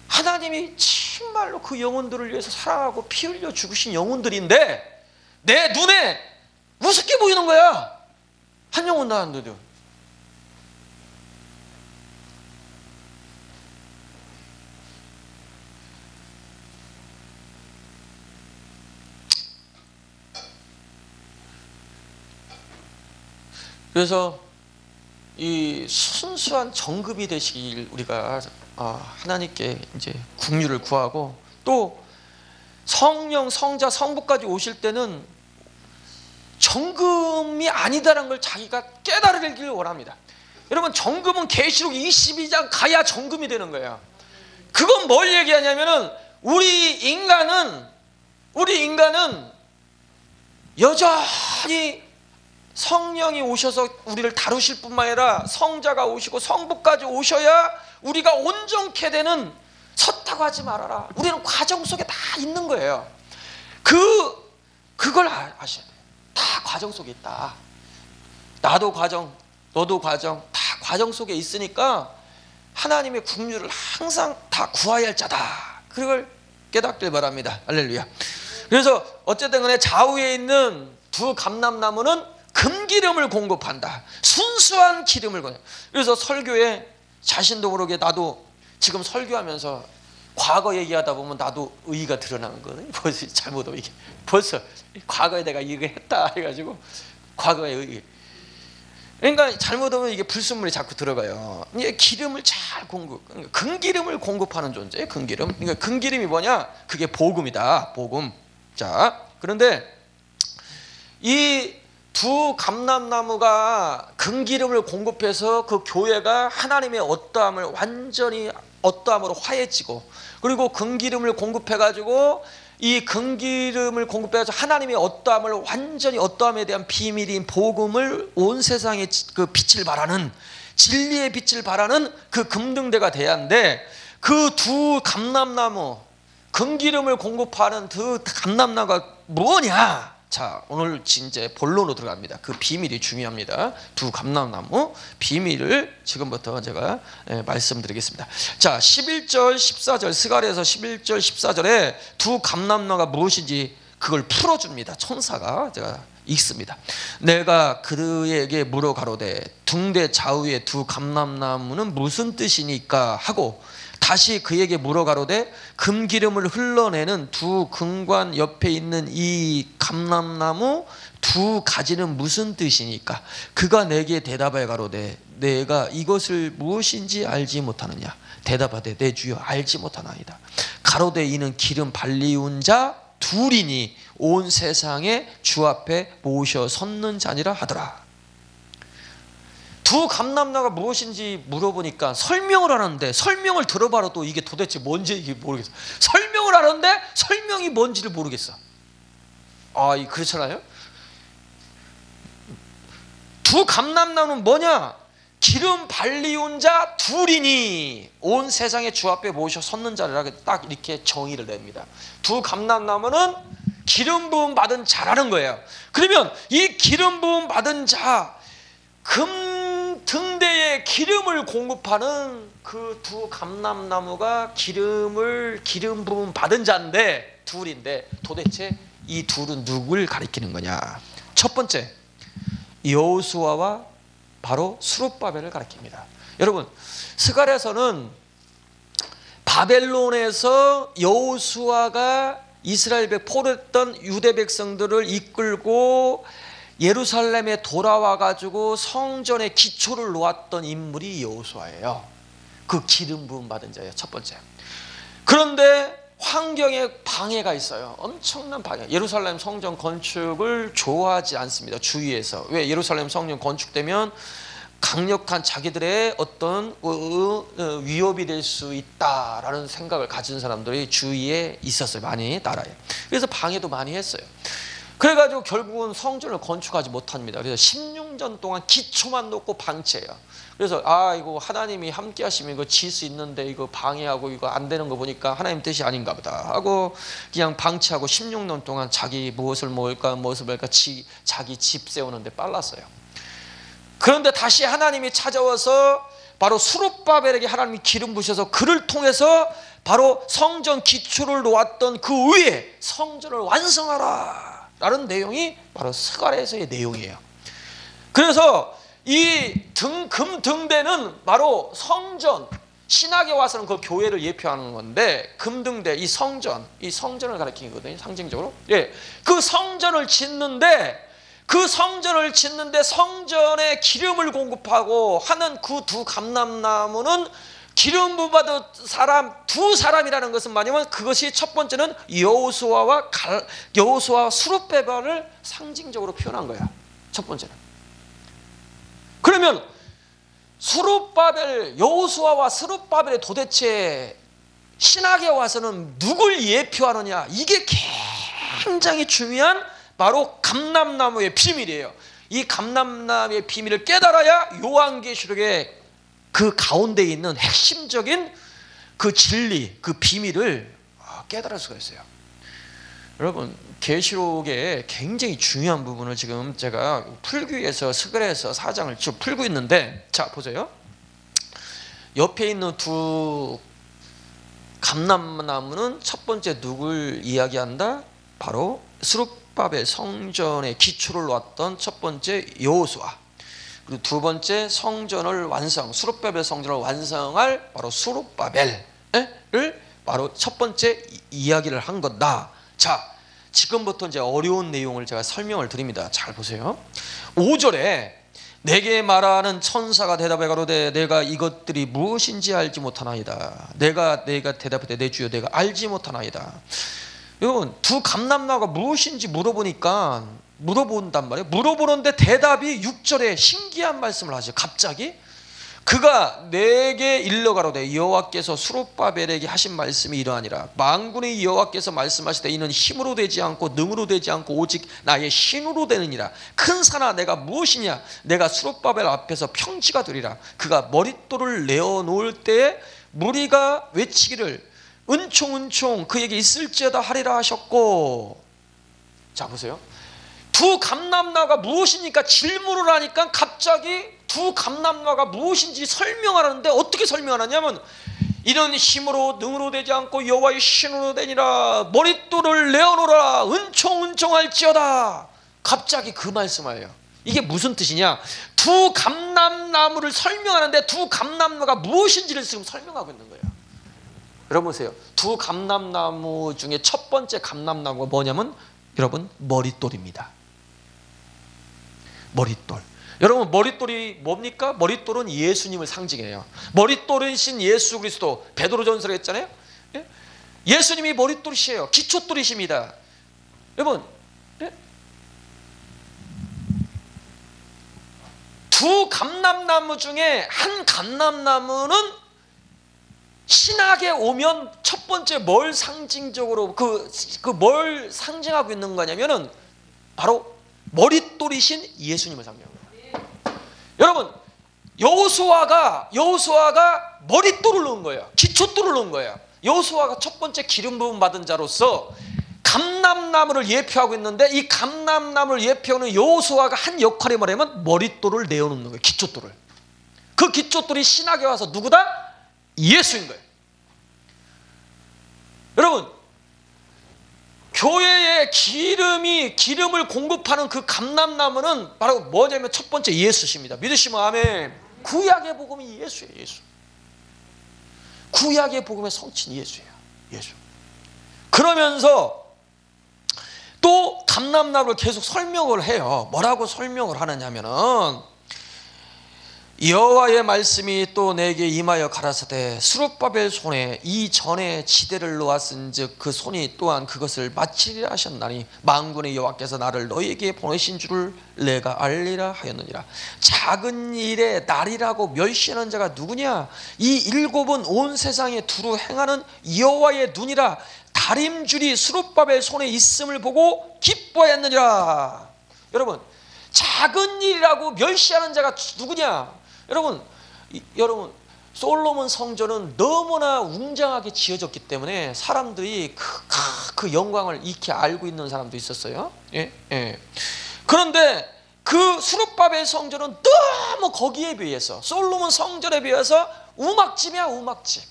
하나님이 정말로 그 영혼들을 위해서 사랑하고 피 흘려 죽으신 영혼들인데 내 눈에 우습게 보이는 거야. 한 영혼 나왔는데도. 그래서 이 순수한 정금이 되시길 우리가 하나님께 이제 긍휼을 구하고, 또 성령, 성자, 성부까지 오실 때는 정금이 아니다라는 걸 자기가 깨달으길 원합니다. 여러분, 정금은 계시록 22장 가야 정금이 되는 거예요. 그건 뭘 얘기하냐면은 우리 인간은 여전히 성령이 오셔서 우리를 다루실 뿐만 아니라 성자가 오시고 성부까지 오셔야 우리가 온전케 되는, 섰다고 하지 말아라. 우리는 과정 속에 다 있는 거예요. 그걸 아셔야 돼요. 다 과정 속에 있다. 나도 과정, 너도 과정, 다 과정 속에 있으니까 하나님의 긍휼을 항상 다 구하여야 할 자다. 그걸 깨닫길 바랍니다. 할렐루야. 그래서 어쨌든 간에 좌우에 있는 두 감람나무는 금기름을 공급한다. 순수한 기름을 공급. 그래서 설교에 자신도 모르게 나도 지금 설교하면서 과거 얘기하다 보면 나도 의의가 드러나는 거거든요. 벌써 잘못 이게 벌써 과거에 내가 이거 했다 해가지고 과거의 의의. 그러니까 잘못하면 이게 불순물이 자꾸 들어가요. 이게 기름을 잘 근기름을 공급하는 존재예요. 근기름. 그러니까 근기름이 뭐냐? 그게 복음이다. 복음. 자, 그런데 이 두 감람나무가 근기름을 공급해서 그 교회가 하나님의 어떠함을 완전히 어떠함으로 화해지고, 그리고 근기름을 공급해가지고 이 근기름을 공급해가지고 하나님의 어떠함을 완전히 어떠함에 대한 비밀인 복음을 온 세상에 그 빛을 발하는, 진리의 빛을 발하는 그 금등대가 돼야 하는데, 그 두 감람나무, 근기름을 공급하는 두 감람나무가 뭐냐? 자, 오늘 이제 본론으로 들어갑니다. 그 비밀이 중요합니다. 두 감람나무 비밀을 지금부터 제가 말씀드리겠습니다. 자, 11절 14절 스가랴에서 11절 14절에 두 감람나무가 무엇인지 그걸 풀어줍니다. 천사가 제가 읽습니다. 내가 그에게 물어 가로되 등대 좌우의 두 감람나무는 무슨 뜻이니까 하고, 다시 그에게 물어 가로되 금기름을 흘러내는 두 금관 옆에 있는 이 감람나무 두 가지는 무슨 뜻이니까? 그가 내게 대답하여 가로되 내가 이것을 무엇인지 알지 못하느냐? 대답하되 내 주여 알지 못하나이다. 가로되 이는 기름 발리운 자 둘이니 온 세상에 주 앞에 모셔 섰는 자니라 하더라. 두 감람나무가 무엇인지 물어보니까 설명을 하는데, 설명을 들어봐도 이게 도대체 뭔지 모르겠어. 설명을 하는데 설명이 뭔지를 모르겠어. 그렇잖아요. 두 감람나무는 뭐냐? 기름 발리운 자 둘이니 온 세상에 주 앞에 모셔 섰는 자라, 딱 이렇게 정의를 냅니다. 두 감람나무는 기름 부음 받은 자라는 거예요. 그러면 이 기름 부음 받은 자, 등대에 기름을 공급하는 그 두 감람나무가 기름 부음 받은 자인데, 둘인데 도대체 이 둘은 누굴 가리키는 거냐? 첫 번째, 여호수아와 바로 스룹바벨을 가리킵니다. 여러분, 스가랴서는 바벨론에서 여호수아가 이스라엘 포로했던 유대 백성들을 이끌고 예루살렘에 돌아와 가지고 성전의 기초를 놓았던 인물이 여호수아예요. 그 기름 부음 받은 자예요. 첫 번째. 그런데 환경에 방해가 있어요. 엄청난 방해. 예루살렘 성전 건축을 좋아하지 않습니다. 주위에서. 왜? 예루살렘 성전 건축되면 강력한 자기들의 어떤 위협이 될 수 있다라는 생각을 가진 사람들이 주위에 있었어요. 많이 나라에. 그래서 방해도 많이 했어요. 그래가지고 결국은 성전을 건축하지 못합니다. 그래서 16년 동안 기초만 놓고 방치해요. 그래서 이거 하나님이 함께 하시면 이거 질 수 있는데 이거 방해하고 이거 안 되는 거 보니까 하나님 뜻이 아닌가 보다 하고 그냥 방치하고 16년 동안 자기 무엇을 먹을까 자기 집 세우는데 빨랐어요. 그런데 다시 하나님이 찾아와서 바로 스룹바벨에게 하나님이 기름 부으셔서 그를 통해서 바로 성전 기초를 놓았던 그 위에 성전을 완성하라 라는 내용이 바로 스가랴서의 내용이에요. 그래서 이 금등대는 바로 성전, 신학에 와서는 그 교회를 예표하는 건데, 금등대, 이 성전을 가리키거든요. 상징적으로. 예, 그 성전을 짓는데 성전에 기름을 공급하고 하는 그 두 감람나무는 기름 부음 받은 사람 두 사람이라는 것은 뭐냐면, 그것이 첫 번째는 여호수아와 스룹바벨을 상징적으로 표현한 거야. 첫 번째는. 그러면 여호수아와 스룹바벨이 도대체 신학에 와서는 누굴 예표하느냐? 이게 굉장히 중요한 바로 감람나무의 비밀이에요. 이 감람나무의 비밀을 깨달아야 요한계시록의 그 가운데 있는 핵심적인 그 진리, 그 비밀을 깨달을 수가 있어요. 여러분, 계시록의 굉장히 중요한 부분을 지금 제가 풀기 위해서 스가랴서 4장을 지금 풀고 있는데, 자 보세요. 옆에 있는 두 감람나무는 첫 번째 누굴 이야기한다? 바로 스룹바벨 성전의 기초를 놓았던 첫 번째 여호수아. 그리고 두 번째 성전을 스룹바벨 성전을 완성할 바로 스룹바벨을 바로 첫 번째 이야기를 한 거다. 자, 지금부터 이제 어려운 내용을 제가 설명을 드립니다. 잘 보세요. 5절에 내게 말하는 천사가 대답해 가로되 내가 이것들이 무엇인지 알지 못하나이다. 내가 대답하되 내 주여 내가 알지 못하나이다. 여러분, 두 감람나무가 무엇인지 물어본단 말이에요. 물어보는데 대답이 6절에 신기한 말씀을 하죠. 갑자기 그가 내게 일러가로되 여호와께서 스룹바벨에게 하신 말씀이 이러하니라. 만군의 여호와께서 말씀하시되 이는 힘으로 되지 않고 능으로 되지 않고 오직 나의 신으로 되느니라. 큰 산아 내가 무엇이냐. 내가 스룹바벨 앞에서 평지가 되리라. 그가 머릿돌을 내어놓을 때에 무리가 외치기를 은총은총 그에게 있을지어다 하리라 하셨고. 자 보세요. 두 감람나무가 무엇이니까 질문을 하니까 갑자기 두 감람나무가 무엇인지 설명하는데 어떻게 설명하냐면 이는 힘으로 능으로 되지 않고 여호와의 신으로 되니라. 머릿돌을 내어놓으라. 은총은총할지어다. 갑자기 그 말씀이에요. 이게 무슨 뜻이냐. 두 감람나무를 설명하는데 두 감람나무가 무엇인지를 지금 설명하고 있는 거예요. 여러분 보세요. 두 감람나무 중에 첫 번째 감람나무가 뭐냐면 여러분 머릿돌입니다. 머릿돌. 여러분 머릿돌이 뭡니까? 머릿돌은 예수님을 상징해요. 머릿돌이신 예수 그리스도. 베드로전서에 했잖아요. 예수님이 머릿돌이시에요. 기초돌이십니다. 여러분 두 감람나무 중에 한 감람나무는 신학에 오면 첫 번째 뭘 상징적으로 뭘 상징하고 있는 거냐면은 바로 머릿돌이신 예수님을 상징합니다. 여러분 여호수아가 머릿돌을 놓은 거예요. 기초돌을 놓은 거예요. 여호수아가 첫 번째 기름 부음 받은 자로서 감람나무를 예표하고 있는데 이 감람나무를 예표하는 여호수아가 한 역할이 뭐냐면 머릿돌을 내어놓는 거예요. 기초돌을. 그 기초돌이 신학에 와서 누구다? 예수인 거예요. 여러분 교회에 기름을 공급하는 그 감람나무는 바로 뭐냐면 첫 번째 예수십니다. 믿으시면 아멘. 구약의 복음이 예수예요. 예수. 구약의 복음의 성취는 예수예요. 예수. 그러면서 또 감람나무를 계속 설명을 해요. 뭐라고 설명을 하느냐면은 여호와의 말씀이 또 내게 임하여 가라사대 스룹바벨 손에 이전에 지대를 놓았은즉 그 손이 또한 그것을 마치리라 하셨나니 만군의 여호와께서 나를 너희에게 보내신 줄을 내가 알리라 하였느니라. 작은 일에 날이라고 멸시하는 자가 누구냐. 이 일곱은 온 세상에 두루 행하는 여호와의 눈이라. 다림줄이 스룹바벨 손에 있음을 보고 기뻐하였느니라. 여러분 작은 일이라고 멸시하는 자가 누구냐. 여러분 솔로몬 성전은 너무나 웅장하게 지어졌기 때문에 사람들이 그 영광을 익히 알고 있는 사람도 있었어요. 그런데 그 스룹바벨 성전은 너무 거기에 비해서 솔로몬 성전에 비해서 우막집이야. 우막집.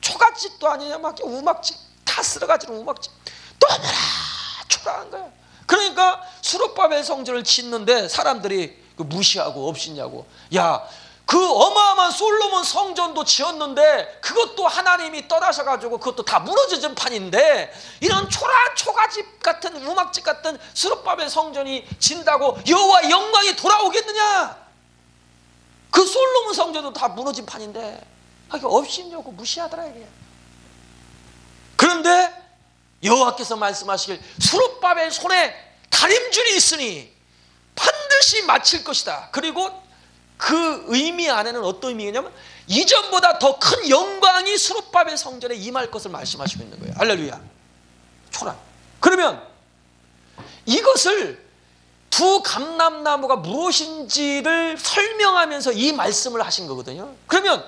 초가집도 아니냐. 막 우막집. 다 쓸어가지고 우막집. 너무나 초라한 거야. 그러니까 스룹바벨 성전을 짓는데 사람들이 무시하고 없이냐고. 야, 그 어마어마한 솔로몬 성전도 지었는데 그것도 하나님이 떠나셔가지고 그것도 다 무너져진 판인데 이런 초가집 같은 우막집 같은 스룹바벨 성전이 진다고 여호와의 영광이 돌아오겠느냐. 그 솔로몬 성전도 다 무너진 판인데 없이냐고 무시하더라 이게. 그런데 여호와께서 말씀하시길 스룹바벨 손에 다림줄이 있으니 반드시 마칠 것이다. 그리고 그 의미 안에는 어떤 의미냐면 이전보다 더 큰 영광이 스룹바벨 성전에 임할 것을 말씀하시고 있는 거예요. 할렐루야. 초란. 그러면 이것을 두 감람나무가 무엇인지를 설명하면서 이 말씀을 하신 거거든요. 그러면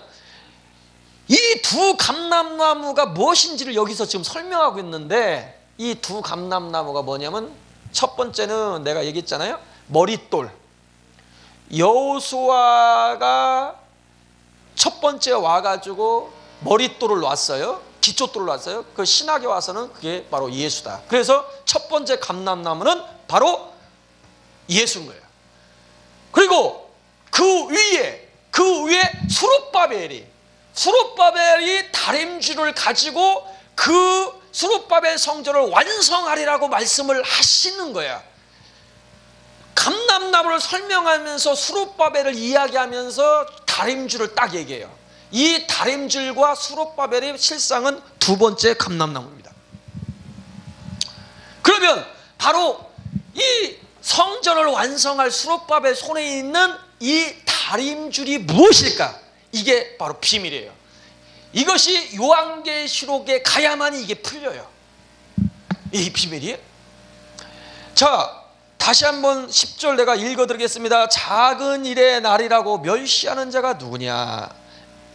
이 두 감람나무가 무엇인지를 여기서 지금 설명하고 있는데 이 두 감람나무가 뭐냐면 첫 번째는 내가 얘기했잖아요. 머릿돌. 여호수아가 첫 번째 와가지고 머릿돌을 놨어요. 기초돌을 놨어요. 그 신학에 와서는 그게 바로 예수다. 그래서 첫 번째 감람나무는 바로 예수인 거예요. 그리고 그 위에 스룹바벨이 다림줄을 가지고 그 스룹바벨 성전을 완성하리라고 말씀을 하시는 거야. 감람나무를 설명하면서 수룹바벨을 이야기하면서 다림줄을 딱 얘기해요. 이 다림줄과 수룹바벨이 실상은 두 번째 감람나무입니다. 그러면 바로 이 성전을 완성할 수룹바벨 손에 있는 이 다림줄이 무엇일까? 이게 바로 비밀이에요. 이것이 요한계시록에 가야만이 이게 풀려요. 이 비밀이. 자, 다시 한번 10절 내가 읽어드리겠습니다. 작은 일의 날이라고 멸시하는 자가 누구냐?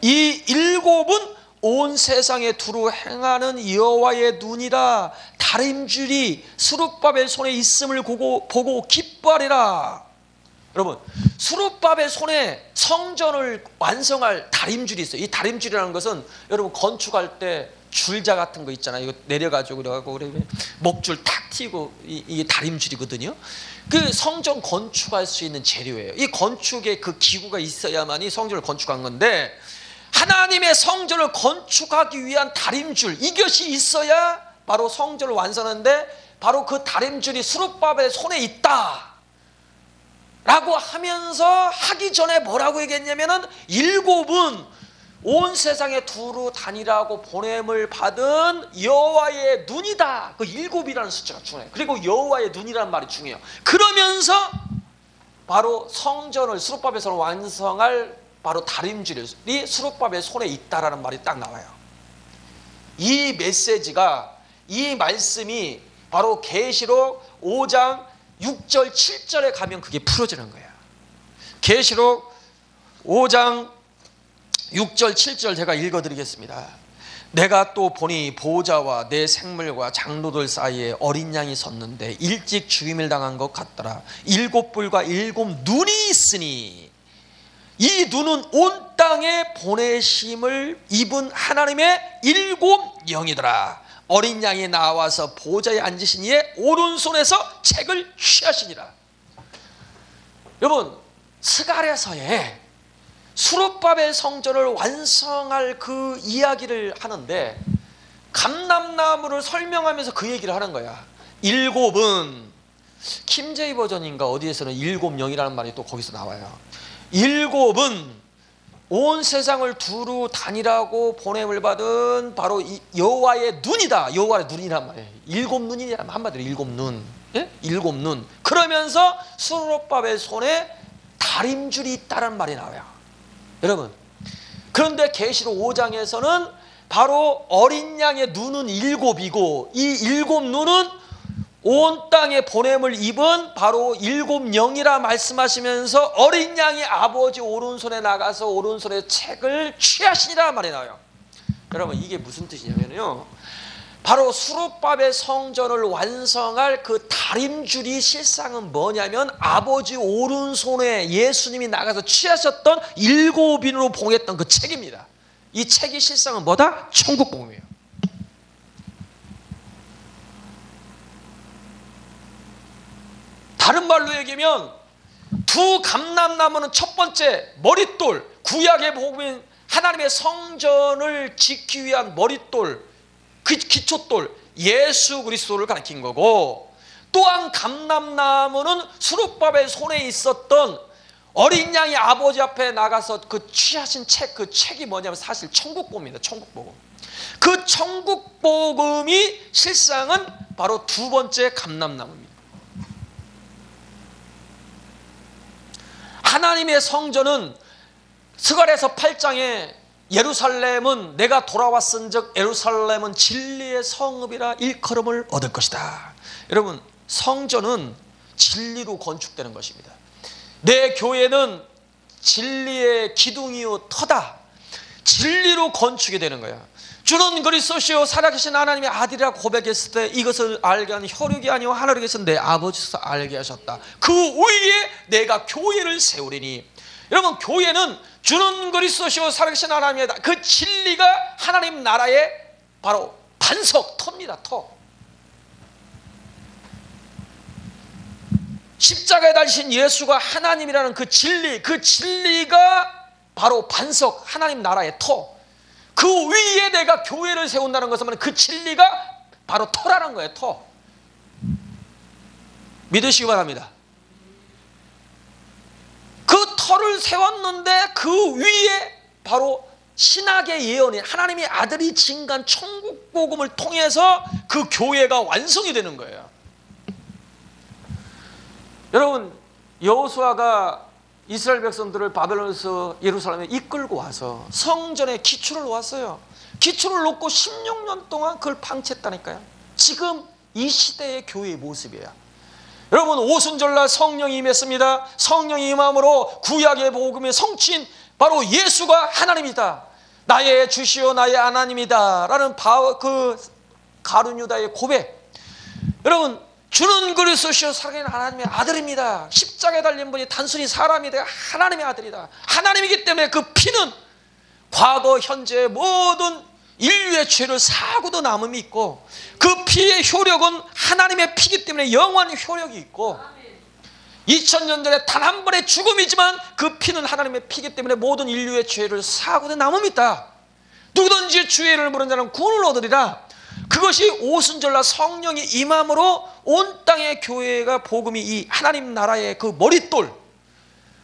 이 일곱은 온 세상에 두루 행하는 여호와의 눈이라. 다림줄이 수룹바벨 손에 있음을 보고 기뻐하리라. 여러분, 수룹바벨 손에 성전을 완성할 다림줄이 있어요. 이 다림줄이라는 것은 여러분 건축할 때 줄자 같은 거 있잖아요. 이거 내려가지고 그래가지고 목줄 탁 튀고 이게 다림줄이거든요. 그 성전 건축할 수 있는 재료예요. 이 건축에 그 기구가 있어야만이 성전을 건축한 건데, 하나님의 성전을 건축하기 위한 다림줄, 이것이 있어야 바로 성전을 완성하는데, 바로 그 다림줄이 수룹바벨 손에 있다 라고 하면서 하기 전에 뭐라고 얘기했냐면은 일곱은 온 세상에 두루 다니라고 보냄을 받은 여호와의 눈이다. 그 일곱이라는 숫자가 중요해요. 그리고 여호와의 눈이라는 말이 중요해요. 그러면서 바로 성전을 수룹바벨 손을 완성할 바로 다림줄이 수룹바벨 손에 있다라는 말이 딱 나와요. 이 메시지가, 이 말씀이 바로 계시록 5장 6절 7절에 가면 그게 풀어지는 거예요. 계시록 5장 6절 7절 제가 읽어드리겠습니다. 내가 또 보니 보호자와 내 생물과 장로들 사이에 어린 양이 섰는데 일찍 죽임을 당한 것 같더라. 일곱 뿔과 일곱 눈이 있으니 이 눈은 온 땅에 보내심을 입은 하나님의 일곱 영이더라. 어린 양이 나와서 보호자에 앉으신 이의 오른손에서 책을 취하시니라. 여러분, 스가랴서에 수룹바벨 성전을 완성할 그 이야기를 하는데 감람나무를 설명하면서 그 얘기를 하는 거야. 일곱은 킴제이 버전인가 어디에서는 일곱 영이라는 말이 또 거기서 나와요. 일곱은 온 세상을 두루 다니라고 보냄을 받은 바로 여호와의 눈이다. 여호와의 눈이란 말이에요. 일곱 눈이란 한마디로 일곱 눈. 예? 일곱 눈. 그러면서 수룹바벨 손에 다림줄이 있다는 말이 나와요. 여러분, 그런데 계시록 5장에서는 바로 어린 양의 눈은 일곱이고 이 일곱 눈은 온 땅에 보냄을 입은 바로 일곱 영이라 말씀하시면서 어린 양이 아버지 오른손에 나가서 오른손에 책을 취하시니라 말이 나와요. 여러분, 이게 무슨 뜻이냐면요, 바로 수룹바벨 성전을 완성할 그 다림줄이 실상은 뭐냐면 아버지 오른손에 예수님이 나가서 취하셨던 일곱인으로 봉했던 그 책입니다. 이 책이 실상은 뭐다? 천국복음이에요. 다른 말로 얘기하면 두 감람나무는 첫 번째 머릿돌, 구약의 복음인 하나님의 성전을 짓기 위한 머릿돌, 그 기초돌 예수 그리스도를 가리킨 거고, 또한 감람나무는 수룹바벨 손에 있었던 어린 양이 아버지 앞에 나가서 그 취하신 책, 그 책이 뭐냐면 사실 천국복음입니다. 천국복음. 그 천국복음이 실상은 바로 두 번째 감람나무입니다. 하나님의 성전은 스가랴서 8장에 예루살렘은 내가 돌아왔은즉 예루살렘은 진리의 성읍이라 일컬음을 얻을 것이다. 여러분, 성전은 진리로 건축되는 것입니다. 내 교회는 진리의 기둥이요 터다. 진리로 건축이 되는 거야. 주는 그리스도시요 살아계신 하나님의 아들이라고 고백했을 때 이것을 알게 하는 혈육이 아니요 하늘에 계신 내 아버지께서 알게 하셨다. 그 위에 내가 교회를 세우리니. 여러분, 교회는 주는 그리스도시요 살아계신 하나님의 그 진리가 하나님 나라의 바로 반석, 터입니다. 터. 십자가에 달리신 예수가 하나님이라는 그 진리, 그 진리가 바로 반석, 하나님 나라의 터. 그 위에 내가 교회를 세운다는 것은 그 진리가 바로 터라는 거예요. 터. 믿으시기 바랍니다. 터를 세웠는데 그 위에 바로 신학의 예언이 하나님의 아들이 증거한 천국 복음을 통해서 그 교회가 완성이 되는 거예요. 여러분, 여호수아가 이스라엘 백성들을 바벨론에서 예루살렘에 이끌고 와서 성전에 기초를 놓았어요. 기초를 놓고 16년 동안 그걸 방치했다니까요. 지금 이 시대의 교회의 모습이에요. 여러분, 오순절날 성령이 임했습니다. 성령이 임함으로 구약의 복음의 성취인 바로 예수가 하나님이다, 나의 주시오 나의 하나님이다 라는 그 가룟 유다의 고백. 여러분, 주는 그리스도시요 살아계신 하나님의 아들입니다. 십자가에 달린 분이 단순히 사람이 되어 하나님의 아들이다. 하나님이기 때문에 그 피는 과거 현재 모든 인류의 죄를 사고도 남음이 있고, 그 피의 효력은 하나님의 피기 때문에 영원한 효력이 있고, 2000년 전에 단 한 번의 죽음이지만 그 피는 하나님의 피기 때문에 모든 인류의 죄를 사고도 남음이 있다. 누구든지 주의 이름을 부르는 자는 구원을 얻으리라. 그것이 오순절날 성령이 임함으로 온 땅의 교회가 복음이 이 하나님 나라의 그 머릿돌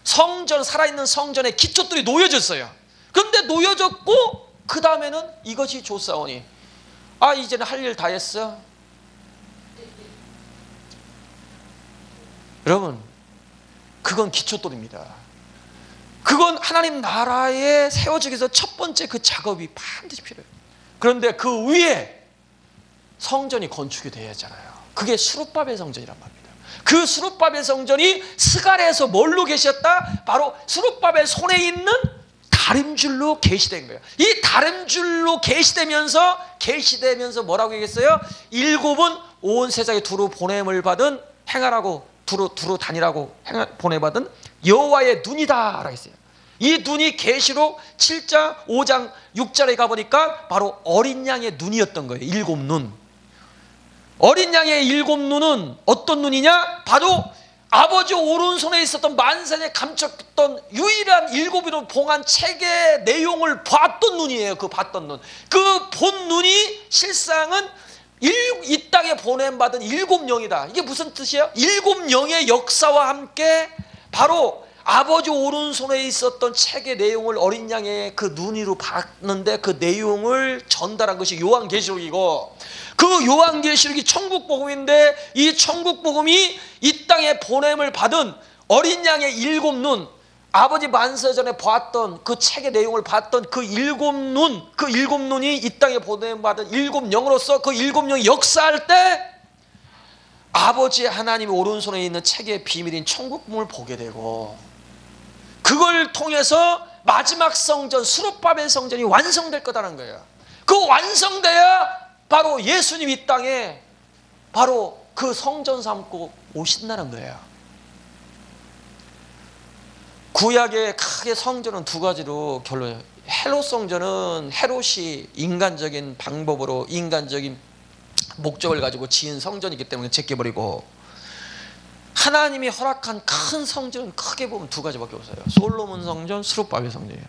성전, 살아있는 성전의 기초돌이 놓여졌어요. 그런데 놓여졌고 그 다음에는 이것이 좋사오니, 아 이제는 할 일 다 했어. 여러분, 그건 기초돌입니다. 그건 하나님 나라에 세워지기 위해서 첫 번째 그 작업이 반드시 필요해요. 그런데 그 위에 성전이 건축이 되어야 하잖아요. 그게 수룹바벨 성전이란 말입니다. 그 수룹바벨 성전이 스갈에서 뭘로 계셨다? 바로 수룹바벨 손에 있는 다림줄로 계시된 거예요. 이 다림줄로 계시되면서 뭐라고 얘기했어요? 일곱은 온 세상에 두루 보냄을 받은 행하라고, 두루 다니라고 보내받은 여호와의 눈이다 라고 했어요. 이 눈이 계시록 7장 5장 6절에 가보니까 바로 어린 양의 눈이었던 거예요. 일곱 눈. 어린 양의 일곱 눈은 어떤 눈이냐? 바로 아버지 오른손에 있었던 만세에 감췄던 유일한 일곱으로 봉한 책의 내용을 봤던 눈이에요. 그 봤던 눈. 그 본 눈이 실상은 이 땅에 보냄받은 일곱 영이다. 이게 무슨 뜻이에요? 일곱 영의 역사와 함께 바로 아버지 오른손에 있었던 책의 내용을 어린 양의 그 눈으로 봤는데 그 내용을 전달한 것이 요한계시록이고, 그 요한계시록이 천국복음인데 이 천국복음이 이 땅에 보냄을 받은 어린 양의 일곱 눈, 아버지 만세 전에 보았던 그 책의 내용을 봤던 그 일곱 눈, 그 일곱 눈이 이 땅에 보냄받은 일곱 영으로서 그 일곱 영이 역사할 때 아버지 하나님의 오른손에 있는 책의 비밀인 천국복음을 보게 되고, 그걸 통해서 마지막 성전 수룹바벨 성전이 완성될 거다는 거예요. 그 완성돼야 바로 예수님 이 땅에 바로 그 성전 삼고 오신다는 거예요. 구약의 크게 성전은 두 가지로 결론해요. 헤롯 성전은 헤롯이 인간적인 방법으로 인간적인 목적을 가지고 지은 성전이기 때문에 제껴버리고, 하나님이 허락한 큰 성전은 크게 보면 두 가지밖에 없어요. 솔로몬 성전, 수룹바벨 성전이에요.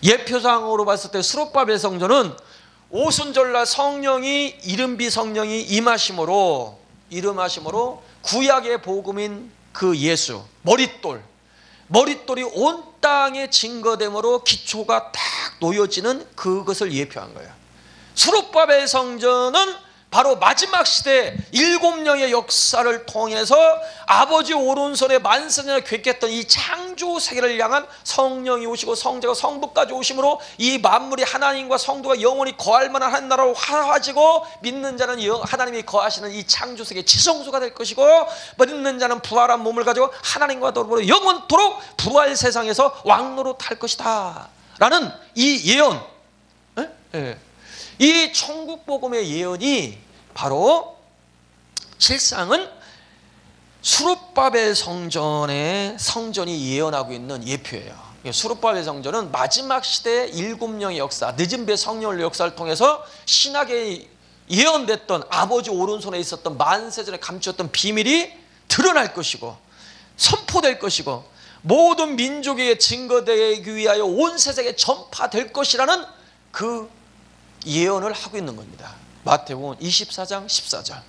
예표상으로 봤을 때 수룹바벨 성전은 오순절날 성령이 이른비 성령이 임하심으로 구약의 복음인 그 예수 머릿돌이 온 땅에 증거됨으로 기초가 딱 놓여지는 그것을 예표한 거예요. 수룹바벨 성전은 바로 마지막 시대 일곱 영의 역사를 통해서 아버지 오른손에 만세년을 궤했던 이 창조 세계를 향한 성령이 오시고 성자가 성부까지 오심으로 이 만물이 하나님과 성도가 영원히 거할 만한 한 나라로 화해지고, 믿는 자는 하나님이 거하시는 이 창조 세계 지성소가 될 것이고, 믿는 자는 부활한 몸을 가지고 하나님과 더불어 영원토록 부활 세상에서 왕노릇 할 것이다 라는 이 예언, 이 천국복음의 예언이 바로 실상은 수룹바벨 성전이 예언하고 있는 예표예요. 수룹바벨 성전은 마지막 시대의 일곱 영의 역사, 늦은 배 성령의 역사를 통해서 신학에 예언됐던 아버지 오른손에 있었던 만세전에 감추었던 비밀이 드러날 것이고 선포될 것이고, 모든 민족에게 증거되기 위하여 온 세상에 전파될 것이라는 그 예언을 하고 있는 겁니다. 마태복음 24장 14절.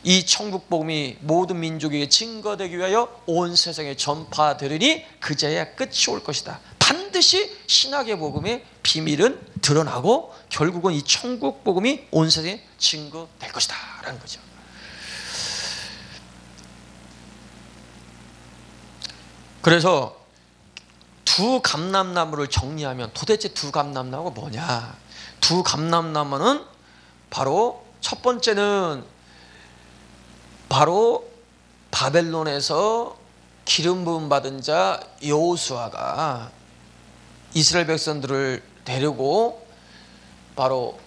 이 천국 복음이 모든 민족에게 증거되기 위하여 온 세상에 전파되리니 그제야 끝이 올 것이다. 반드시 신학의 복음의 비밀은 드러나고 결국은 이 천국 복음이 온 세상에 증거될 것이다 라는 거죠. 그래서 두 감람나무를 정리하면 도대체 두 감람나무가 뭐냐? 두 감람나무는 바로 첫 번째는 바로 바벨론에서 기름 부음 받은 자 여호수아가 이스라엘 백성들을 데리고 바로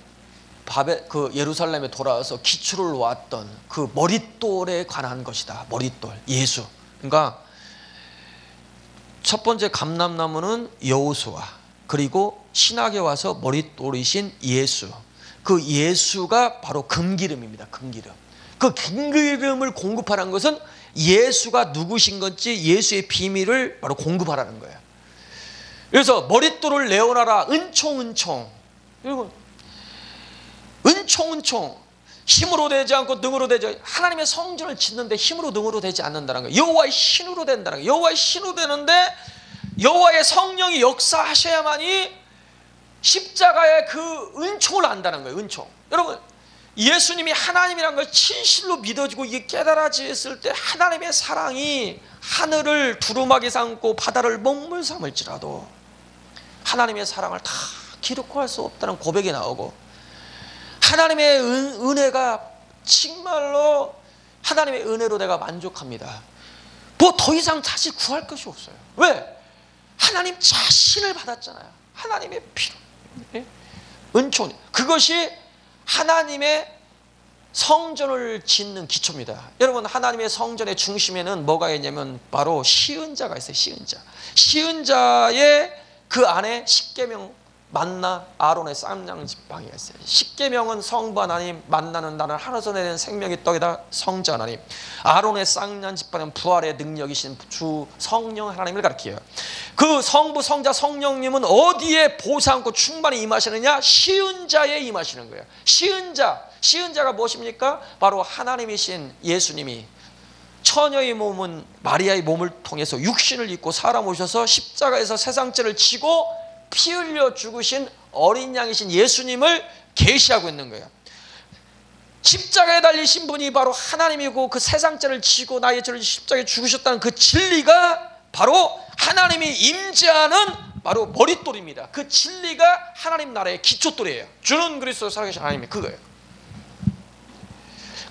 그 예루살렘에 돌아와서 기초를 놓았던 그 머릿돌에 관한 것이다. 머릿돌, 예수. 그러니까 첫 번째 감람나무는 여호수아, 그리고 신학에 와서 머릿돌이신 예수. 그 예수가 바로 금기름입니다. 금기름. 그 금기름을 공급하라는 것은 예수가 누구신 건지 예수의 비밀을 바로 공급하라는 거예요. 그래서 머릿돌을 내어놔라. 은총은총. 그리고 은총은총. 힘으로 되지 않고 능으로 되지, 하나님의 성전을 짓는데 힘으로 능으로 되지 않는다는 거예요. 여호와의 신으로 된다는 거예요. 여호와의 신으로 되는데 여호와의 성령이 역사하셔야만이 십자가의 그 은총을 안다는 거예요. 은총. 여러분, 예수님이 하나님이라는 걸 진실로 믿어지고 이게 깨달아졌을 때 하나님의 사랑이 하늘을 두루마기 삼고 바다를 먹물 삼을지라도 하나님의 사랑을 다 기록할 수 없다는 고백이 나오고, 하나님의 은혜가 정말로 하나님의 은혜로 내가 만족합니다. 뭐 더 이상 사실 구할 것이 없어요. 왜? 하나님 자신을 받았잖아요. 하나님의 피로. 은총. 그것이 하나님의 성전을 짓는 기초입니다. 여러분, 하나님의 성전의 중심에는 뭐가 있냐면 바로 시은자가 있어요. 시은자. 시은자의 그 안에 십계명, 만나, 아론의 쌈장 지팡이가 있어요. 십계명은 성부 하나님, 만나는 나는 하늘에서 내린 생명의 떡이다, 성자 하나님. 아론의 쌍난 지팡이는 부활의 능력이신 주 성령 하나님을 가리켜요. 그 성부, 성자, 성령님은 어디에 보상고 충만히 임하시느냐? 시은자에 임하시는 거예요. 시은자가 무엇입니까? 바로 하나님이신 예수님이 처녀의 몸은 마리아의 몸을 통해서 육신을 입고 사람 오셔서 십자가에서 세상죄를 지고 피 흘려 죽으신 어린 양이신 예수님을 계시하고 있는 거예요. 십자가에 달리신 분이 바로 하나님이고 그 세상죄를 지고 나의 죄를 십자가에 죽으셨다는 그 진리가 바로 하나님이 임재하는 바로 머릿돌입니다. 그 진리가 하나님 나라의 기초돌이에요. 주는 그리스도 살아계신 하나님이 그거예요.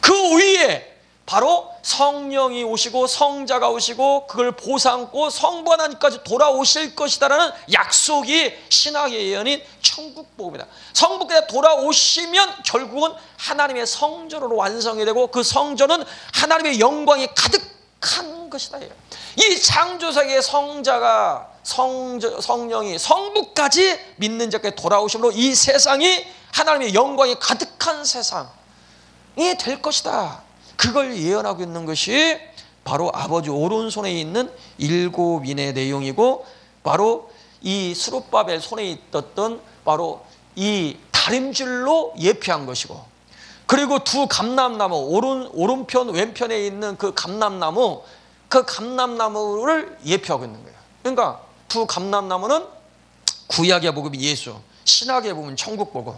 그 위에 바로 성령이 오시고 성자가 오시고 그걸 보상고 성부 하나님까지 돌아오실 것이다라는 약속이 신학의 예언인 천국 복음이다. 성부께서 돌아오시면 결국은 하나님의 성전으로 완성이 되고 그 성전은 하나님의 영광이 가득한 것이다. 이 창조세계의 성자가 성령이 성부까지 믿는 자께 돌아오심으로 이 세상이 하나님의 영광이 가득한 세상이 될 것이다. 그걸 예언하고 있는 것이 바로 아버지 오른손에 있는 7인의 내용이고, 바로 이 스룹바벨 손에 있었던 바로 이 다림줄로 예표한 것이고, 그리고 두 감람나무, 오른편 왼편에 있는 그 감람나무, 그 감람나무를 예표하고 있는 거예요. 그러니까 두 감람나무는 구약의 복음이 예수, 신약의 복음은 천국 복음.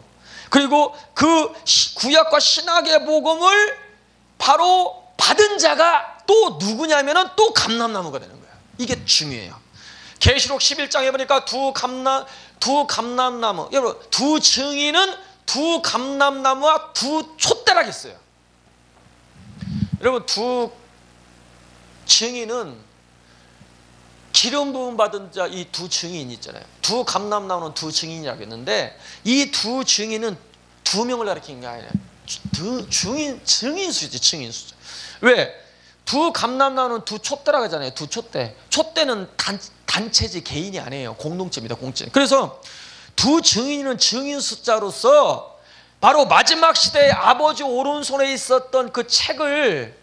그리고 그 구약과 신약의 복음을 바로 받은 자가 또 누구냐면은 또 감람나무가 되는 거예요. 이게 중요해요. 계시록 11장에 보니까 두 감람나무, 여러분, 두 증인은 두 감람나무와 두 촛대라고 했어요. 여러분, 두 증인은 기름 부음 받은 자, 이 두 증인 있잖아요. 두 감람나무는 두 증인이라고 했는데 이 두 증인은 두 명을 가리키는 게 아니라 증인수지, 증인수. 왜? 두 감람나무는 두 촛대라고 하잖아요. 두 촛대. 촛대는 단체지 개인이 아니에요. 공동체입니다. 공동체. 그래서 두 증인은 증인 숫자로서 바로 마지막 시대에 아버지 오른손에 있었던 그 책을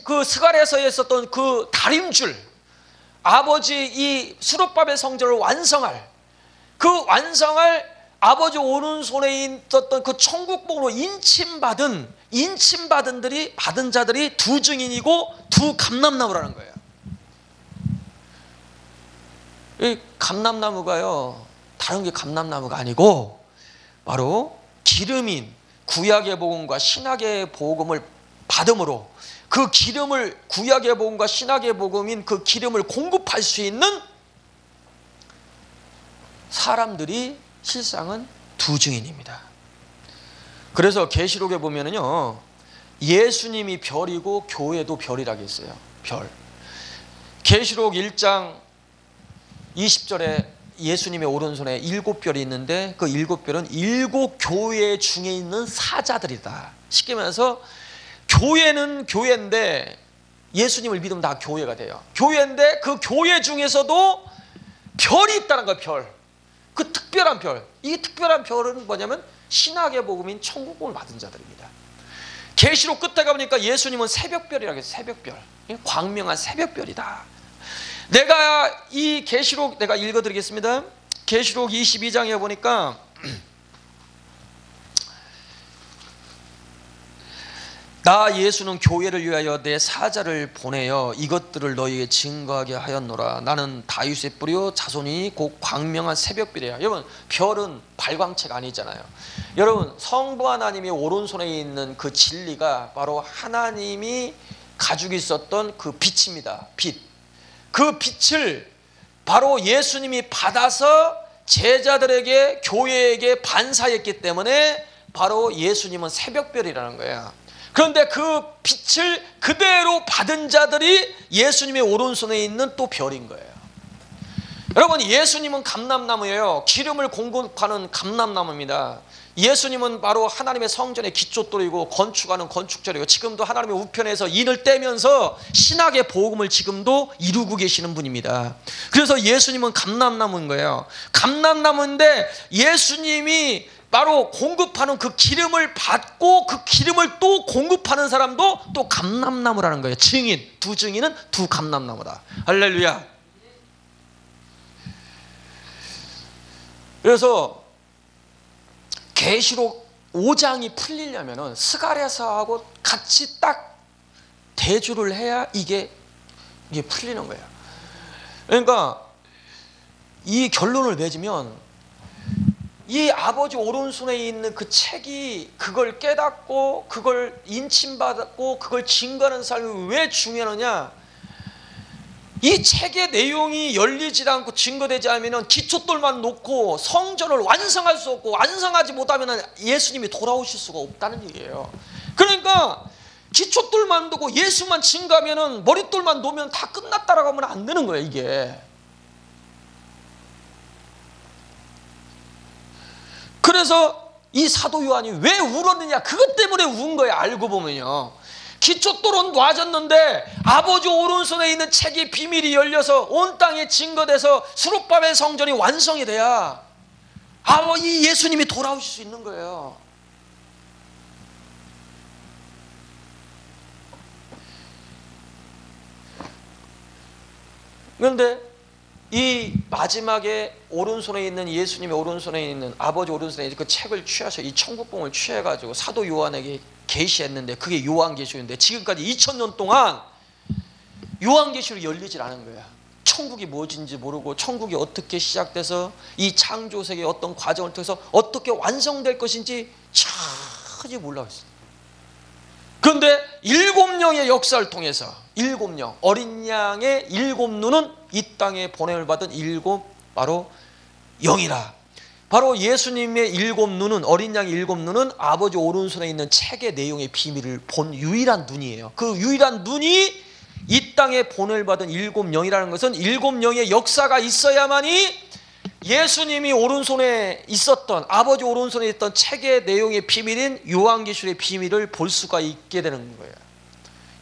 그 스가랴서에 있었던 그 다림줄, 아버지 이 스룹바벨 성전을 완성할 아버지 오른손에 있었던 그 천국복으로 인침받은 받은 자들이 두 증인이고 두 감람나무라는 거예요. 이 감람나무가요, 다른 게 감람나무가 아니고 바로 기름인 구약의 복음과 신약의 복음을 받음으로 그 기름을, 구약의 복음과 신약의 복음인 그 기름을 공급할 수 있는 사람들이 실상은 두 증인입니다. 그래서 계시록에 보면은요, 예수님이 별이고 교회도 별이라고 했어요. 별. 계시록 1장 20절에 예수님의 오른손에 7별이 있는데 그 7별은 7교회 중에 있는 사자들이다. 쉽게 말해서 교회는 교회인데, 예수님을 믿으면 다 교회가 돼요. 교회인데 그 교회 중에서도 별이 있다는 거예요. 별. 그 특별한 별. 이 특별한 별은 뭐냐면 신학의 복음인 천국복음을 받은 자들입니다. 계시록 끝에 가보니까 예수님은 새벽별이라고 해서 새벽별, 광명한 새벽별이다. 내가 이 계시록 내가 읽어드리겠습니다. 계시록 22장에 보니까 나 예수는 교회를 위하여 내 사자를 보내어 이것들을 너희에게 증거하게 하였노라. 나는 다윗의 뿌리요 자손이 곧 광명한 새벽별이야. 여러분, 별은 발광체가 아니잖아요. 여러분, 성부 하나님의 오른손에 있는 그 진리가 바로 하나님이 가지고 있었던 그 빛입니다. 빛. 그 빛을 바로 예수님이 받아서 제자들에게, 교회에게 반사했기 때문에 바로 예수님은 새벽별이라는 거예요. 그런데 그 빛을 그대로 받은 자들이 예수님의 오른손에 있는 또 별인 거예요. 여러분, 예수님은 감람나무예요. 기름을 공급하는 감람나무입니다. 예수님은 바로 하나님의 성전의 기초돌이고 건축하는 건축자리고, 지금도 하나님의 우편에서 인을 떼면서 신학의 복음을 지금도 이루고 계시는 분입니다. 그래서 예수님은 감람나무인 거예요. 감람나무인데 예수님이 바로 공급하는 그 기름을 받고 그 기름을 또 공급하는 사람도 또 감람나무라는 거예요. 증인, 두 증인은 두 감람나무다. 할렐루야. 그래서 계시록 5장이 풀리려면은 스가랴서하고 같이 딱 대조를 해야 이게 풀리는 거예요. 그러니까 이 결론을 맺으면 이 아버지 오른손에 있는 그 책이 그걸 깨닫고 그걸 인침받았고 그걸 증거하는 삶이 왜 중요하느냐, 이 책의 내용이 열리지 않고 증거되지 않으면 기초돌만 놓고 성전을 완성할 수 없고, 완성하지 못하면 예수님이 돌아오실 수가 없다는 얘기예요. 그러니까 기초돌만 두고 예수만 증거하면, 머릿돌만 놓으면 다 끝났다라고 하면 안 되는 거예요. 이게. 그래서 이 사도 요한이 왜 울었느냐, 그것 때문에 운 거예요. 알고 보면요, 기초돌은 놔졌는데 아버지 오른손에 있는 책의 비밀이 열려서 온 땅에 증거돼서 수룹바벨 성전이 완성이 돼야 이 예수님이 돌아오실 수 있는 거예요. 그런데 이 마지막에 오른손에 있는, 예수님의 오른손에 있는, 아버지 오른손에 있는 그 책을 취하셔, 이 천국봉을 취해가지고 사도 요한에게 계시했는데, 그게 요한계시록인데 지금까지 2000년 동안 요한계시록이 열리질 않은 거야. 천국이 무엇인지 모르고, 천국이 어떻게 시작돼서 이 창조세계의 어떤 과정을 통해서 어떻게 완성될 것인지 전혀 몰라요. 그런데 7영의 역사를 통해서, 7영, 어린 양의 7눈은 이 땅에 보냄을 받은 7 바로 영이라. 바로 예수님의 7눈은, 어린 양의 7눈은 아버지 오른손에 있는 책의 내용의 비밀을 본 유일한 눈이에요. 그 유일한 눈이 이 땅에 보냄을 받은 7영이라는 것은 7영의 역사가 있어야만이 예수님이 오른손에 있었던, 아버지 오른손에 있던 책의 내용의 비밀인 요한계시록의 비밀을 볼 수가 있게 되는 거예요.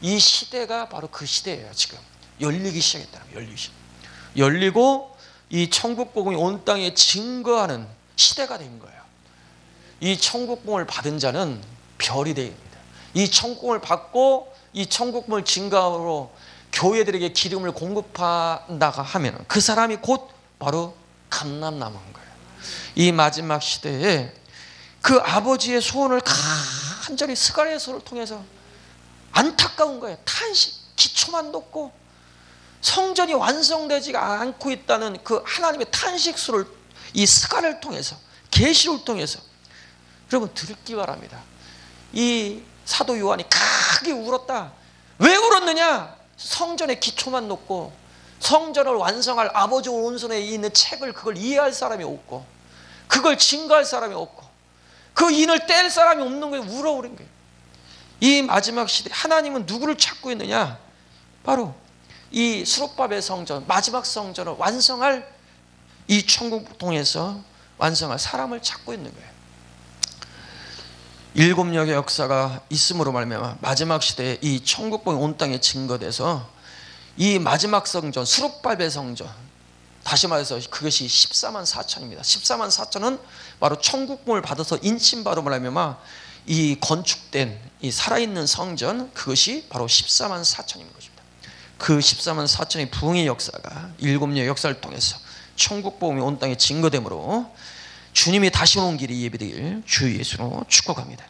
이 시대가 바로 그 시대예요. 지금 열리기 시작했다는 거예요. 열리고 이 천국복음이 온 땅에 증거하는 시대가 된 거예요. 이 천국복음을 받은 자는 별이 됩니다. 이 천국복음을 받고 이 천국복음을 증거함으로 교회들에게 기름을 공급한다가 하면 그 사람이 곧 바로 감람나무인 거예요. 이 마지막 시대에 그 아버지의 소원을 간절히 스가랴서를 통해서 안타까운 거예요. 탄식, 기초만 높고 성전이 완성되지가 않고 있다는 그 하나님의 탄식수를 이 스가랴를 통해서, 계시를 통해서 여러분 들기 바랍니다. 이 사도 요한이 크게 울었다. 왜 울었느냐? 성전의 기초만 높고 성전을 완성할 아버지 오른손에 있는 책을 그걸 이해할 사람이 없고 그걸 증거할 사람이 없고 그 인을 뗄 사람이 없는 거예요. 울어오른 거예요. 이 마지막 시대 하나님은 누구를 찾고 있느냐? 바로 이 수룹바벨 성전, 마지막 성전을 완성할, 이 천국 통해서 완성할 사람을 찾고 있는 거예요. 일곱 역의 역사가 있음으로 말미암아 마지막 시대에 이 천국봉이 온 땅에 증거돼서 이 마지막 성전, 수룹바벨 성전, 다시 말해서 그것이 14만 4천입니다. 14만 4천은 바로 천국봉을 받아서 인침바로 말하면 이 건축된 이 살아있는 성전, 그것이 바로 14만 4천인 것입니다. 그 14만 4천의 부흥의 역사가 일곱 역 역사를 통해서 천국복음이 온 땅에 증거되므로 주님이 다시 오는 길이 예비되길 주 예수로 축복합니다.